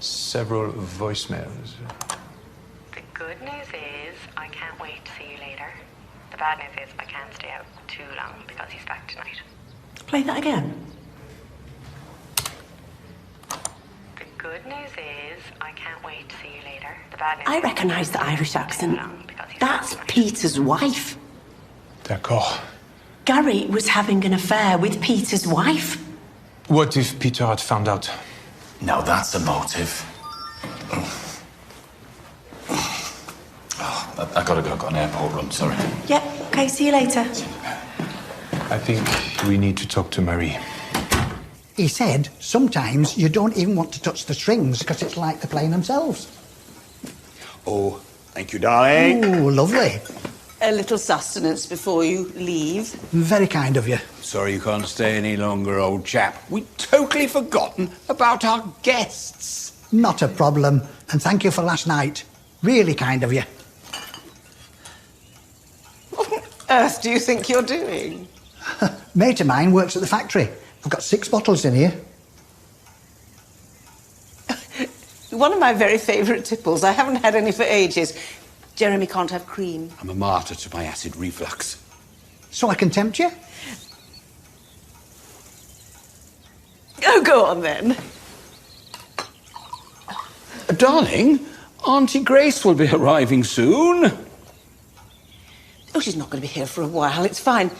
several voicemails. The good news is I can't wait to see you later. The bad news is I can't stay out too long because he's back tonight. Play that again. The good news is I can't wait to see you later. The bad news I recognise the Irish accent. That's Peter's wife. D'accord. Gary was having an affair with Peter's wife. What if Peter had found out? Now that's a motive. Oh, I gotta go. I've got an airport run, sorry. Yep, okay, see you later. I think we need to talk to Marie. He said sometimes you don't even want to touch the strings because it's like they're playing themselves. Oh, thank you, darling. Oh, lovely. A little sustenance before you leave. Very kind of you. Sorry you can't stay any longer, old chap. We'd totally forgotten about our guests. Not a problem. And thank you for last night. Really kind of you. What on earth do you think you're doing? Mate of mine works at the factory. I've got 6 bottles in here. One of my very favourite tipples. I haven't had any for ages. Jeremy can't have cream. I'm a martyr to my acid reflux. So I can tempt you? Oh, go on then. Darling, Auntie Grace will be arriving soon. Oh, she's not going to be here for a while. It's fine.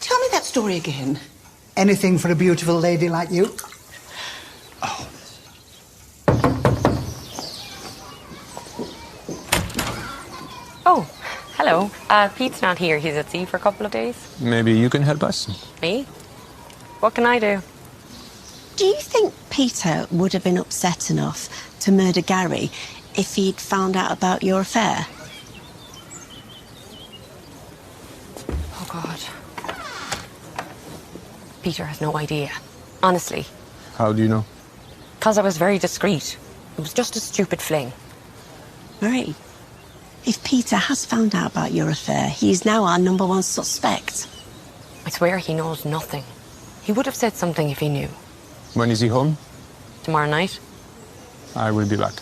Tell me that story again. Anything for a beautiful lady like you? Oh, hello. Pete's not here. He's at sea for a couple of days. Maybe you can help us? Me? What can I do? Do you think Peter would have been upset enough to murder Gary if he'd found out about your affair? Oh, God. Peter has no idea. Honestly. How do you know? Because I was very discreet. It was just a stupid fling. Marie, if Peter has found out about your affair, he's now our #1 suspect. I swear he knows nothing. He would have said something if he knew. When is he home? Tomorrow night? I will be back.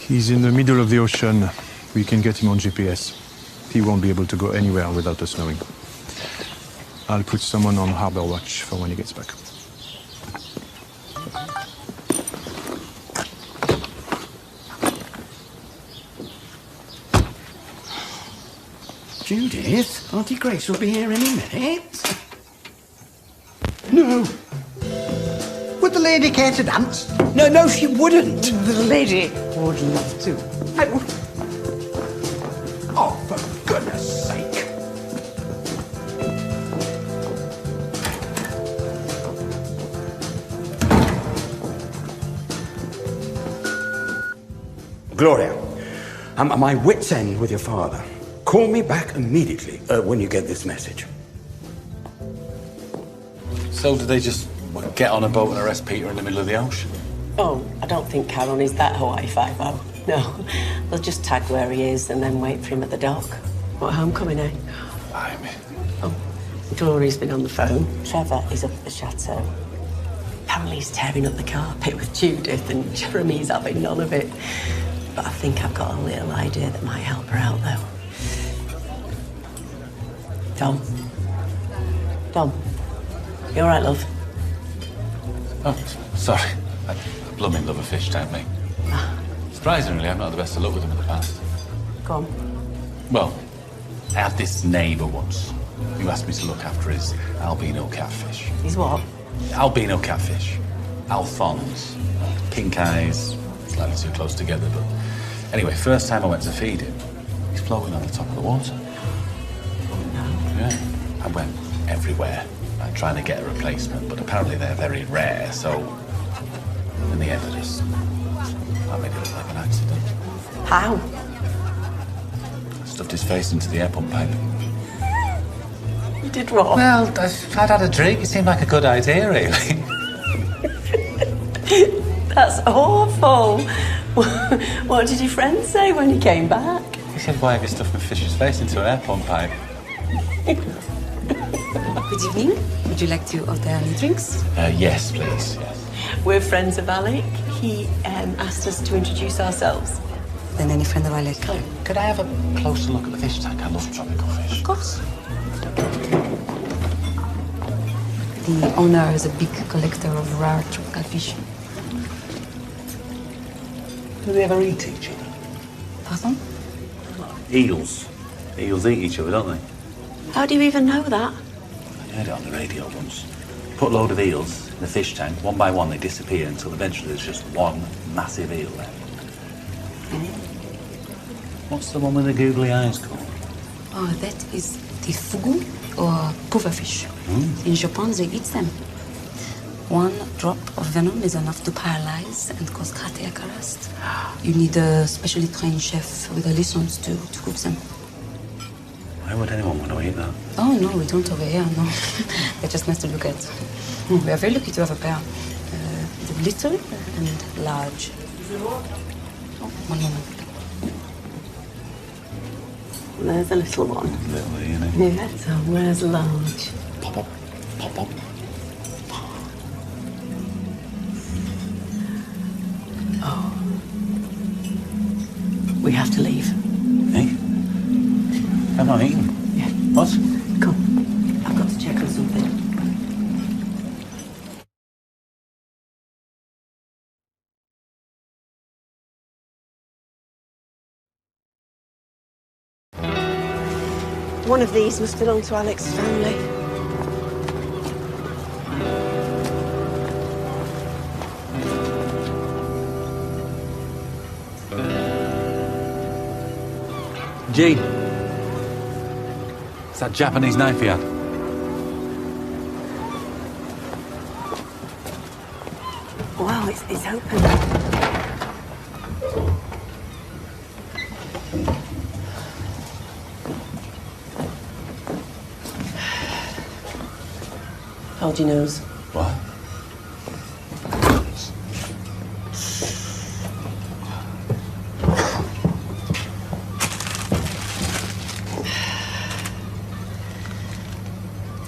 He's in the middle of the ocean. We can get him on GPS. He won't be able to go anywhere without us knowing. I'll put someone on harbor watch for when he gets back. Judith, Auntie Grace will be here any minute. No. Would the lady care to dance? No, she wouldn't. The lady would love to. Oh, for goodness sake. Gloria, I'm at my wit's end with your father. Call me back immediately when you get this message. So did they just get on a boat and arrest Peter in the middle of the ocean? Oh, I don't think Caron is that Hawaii 5-0. No, they'll just tag where he is and then wait for him at the dock. What, homecoming, eh? Oh, Gloria's been on the phone. Trevor is up at the chateau. Apparently he's tearing up the carpet with Judith and Jeremy's having none of it. But I think I've got a little idea that might help her out, though. Dom, you all right, love? Oh, sorry. I blooming love a fish tank, mate. Surprisingly, I've not had the best of luck with them in the past. Go on. Well, I had this neighbour once who asked me to look after his albino catfish. He's what? Albino catfish. Alphonse. Pink eyes, slightly too close together, but... Anyway, first time I went to feed him, he's floating on the top of the water. Yeah. I went everywhere, like, trying to get a replacement, but apparently they're very rare, so... In the end, I made it look like an accident. How? Stuffed his face into the air pump pipe. You did what? Well, I'd had a drink. It seemed like a good idea, really. That's awful. What did your friend say when he came back? He said, why have you stuffed my fish's face into an air pump pipe? Good evening. Would you like to order any drinks? Yes, please. Yes. We're friends of Alec. He asked us to introduce ourselves. Then any friend of Alec? Could I have a closer look at the fish tank? I love tropical fish. Of course. The owner is a big collector of rare tropical fish. Do they ever eat each other? Pardon? Eels. Eels eat each other, don't they? How do you even know that? I heard it on the radio once. Put a load of eels in the fish tank, one by one they disappear until eventually there's just one massive eel left. What's the one with the googly eyes called? Oh, that is the fugu or pufferfish. In Japan, they eat them. One drop of venom is enough to paralyze and cause cardiac arrest. You need a specially trained chef with a license to cook them. Why would anyone want to eat that? Oh, no, we don't over here, no. They're just nice to look at. We are very lucky to have a pair. The little and large. Oh, one moment. There's a little one. Little, isn't it? Yeah, so where's large? Pop up, pop up. Oh. We have to leave. Hey? I'm not eating. Yeah. What? Come. I've got to check on something. One of these must belong to Alex's family. G. It's that Japanese knife he had. Wow, it's open. Hold your nose. What?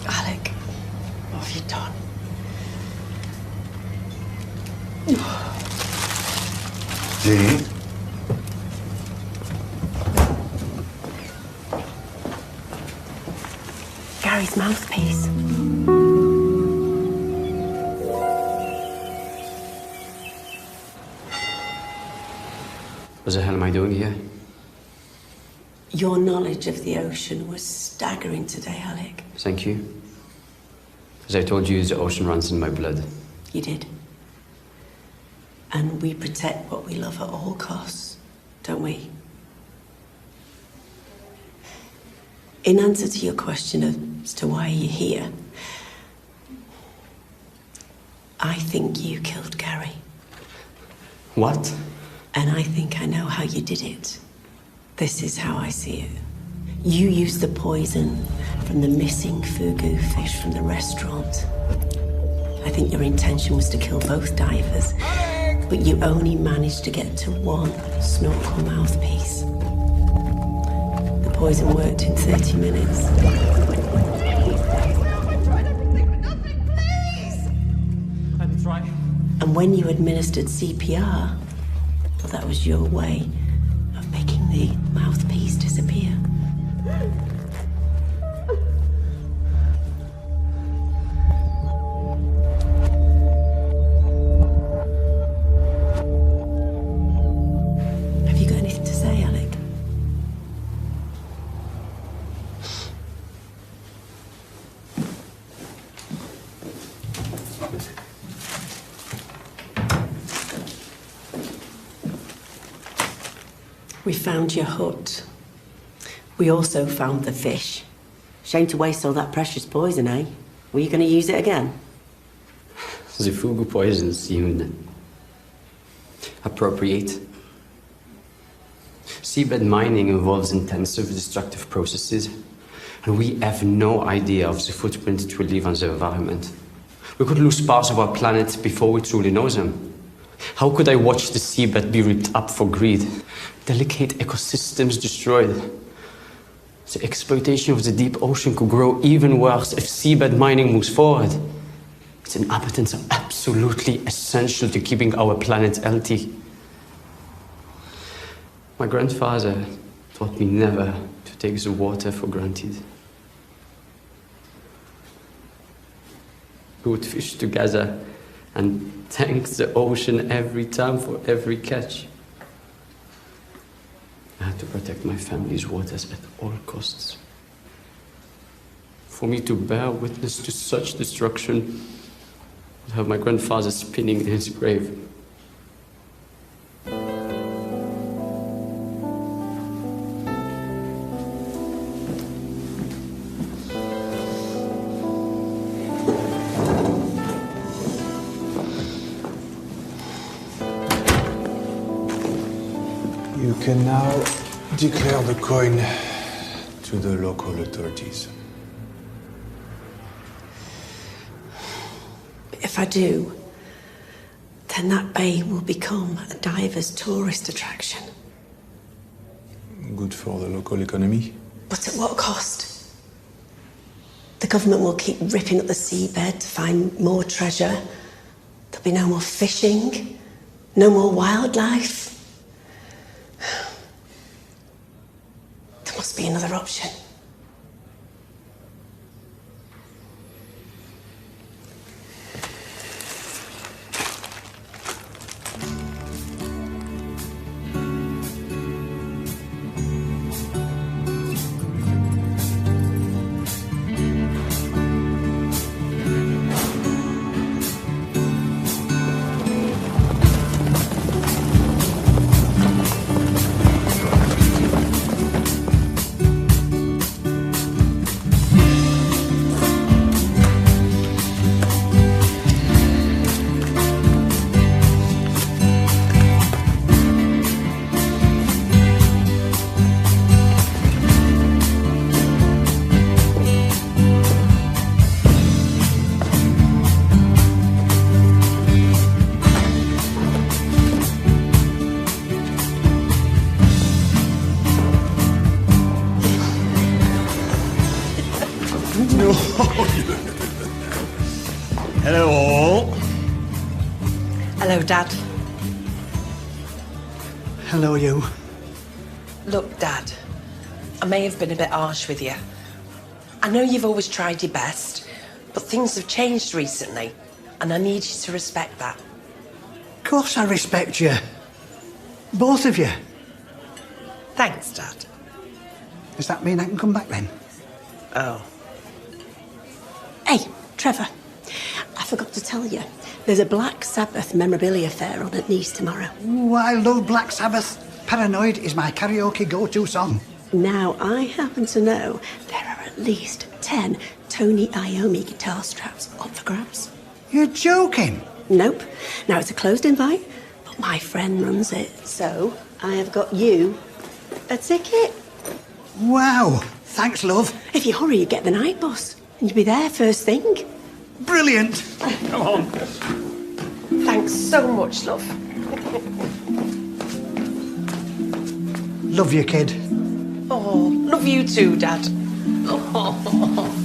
Alec, what have you done? G? Gary's mouthpiece. What the hell am I doing here? Your knowledge of the ocean was staggering today, Alec. Thank you. As I told you, the ocean runs in my blood. You did. And we protect what we love at all costs, don't we? In answer to your question as to why you're here, I think you killed Gary. What? And I think I know how you did it. This is how I see it. You used the poison from the missing fugu fish from the restaurant. I think your intention was to kill both divers, but you only managed to get to one snorkel mouthpiece. The poison worked in 30 minutes. That's right. And when you administered CPR, well, that was your way of making the mouthpiece disappear. We found your hut. We also found the fish. Shame to waste all that precious poison, eh? Were you going to use it again? The fugu poison seemed appropriate. Seabed mining involves intensive destructive processes, and we have no idea of the footprint it will leave on the environment. We could lose parts of our planet before we truly know them. How could I watch the seabed be ripped up for greed? Delicate ecosystems destroyed. The exploitation of the deep ocean could grow even worse if seabed mining moves forward. Its inhabitants are absolutely essential to keeping our planet healthy. My grandfather taught me never to take the water for granted. We would fish together and thank the ocean every time for every catch. I had to protect my family's waters at all costs. For me to bear witness to such destruction would have my grandfather spinning in his grave. You can now declare the coin to the local authorities. If I do, then that bay will become a diver's tourist attraction. Good for the local economy. But at what cost? The government will keep ripping up the seabed to find more treasure. There'll be no more fishing, no more wildlife. There must be another option. Hello, all. Hello, Dad. Hello, you. Look, Dad, I may have been a bit harsh with you. I know you've always tried your best, but things have changed recently, and I need you to respect that. Of course I respect you. Both of you. Thanks, Dad. Does that mean I can come back then? Oh. Hey, Trevor, I forgot to tell you. There's a Black Sabbath memorabilia fair on at Nice tomorrow. Ooh, I love Black Sabbath. Paranoid is my karaoke go-to song. Now, I happen to know there are at least 10 Tony Iommi guitar straps up for grabs. You're joking? Nope. Now, it's a closed invite, but my friend runs it. So, I have got you a ticket. Wow. Thanks, love. If you hurry, you get the night bus. And you'll be there first thing. Brilliant. Come on. Thanks so much, love. Love you, kid. Oh, love you too, Dad. Oh.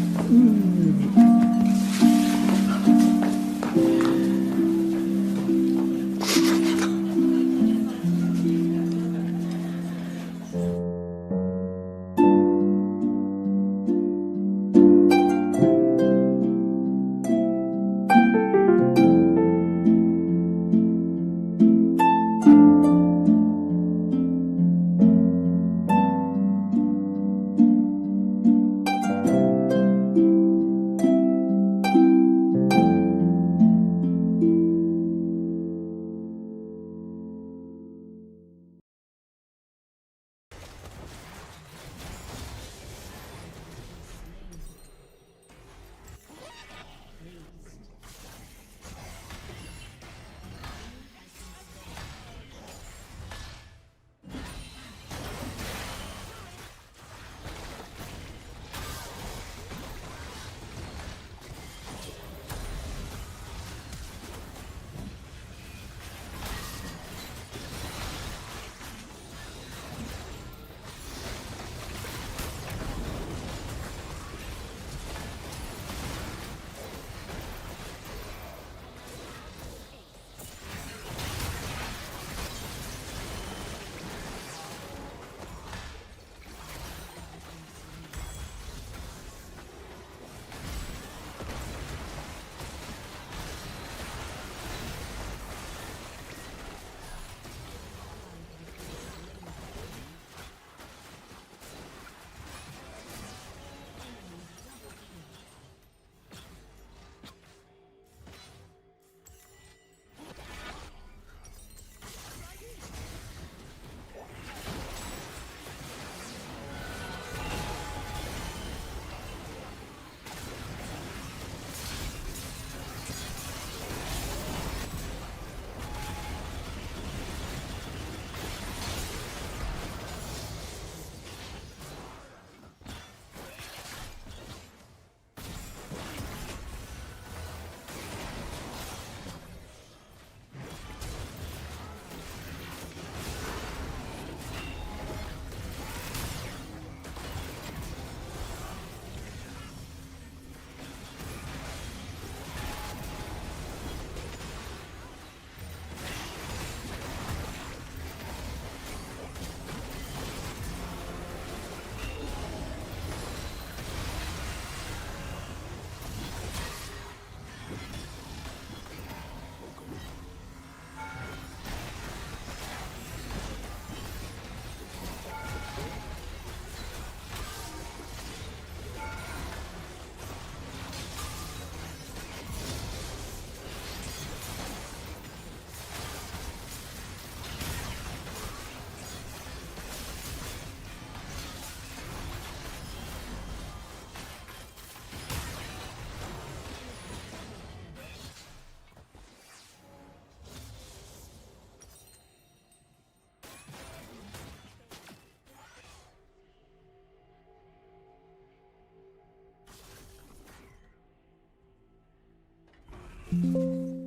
Mm-hmm.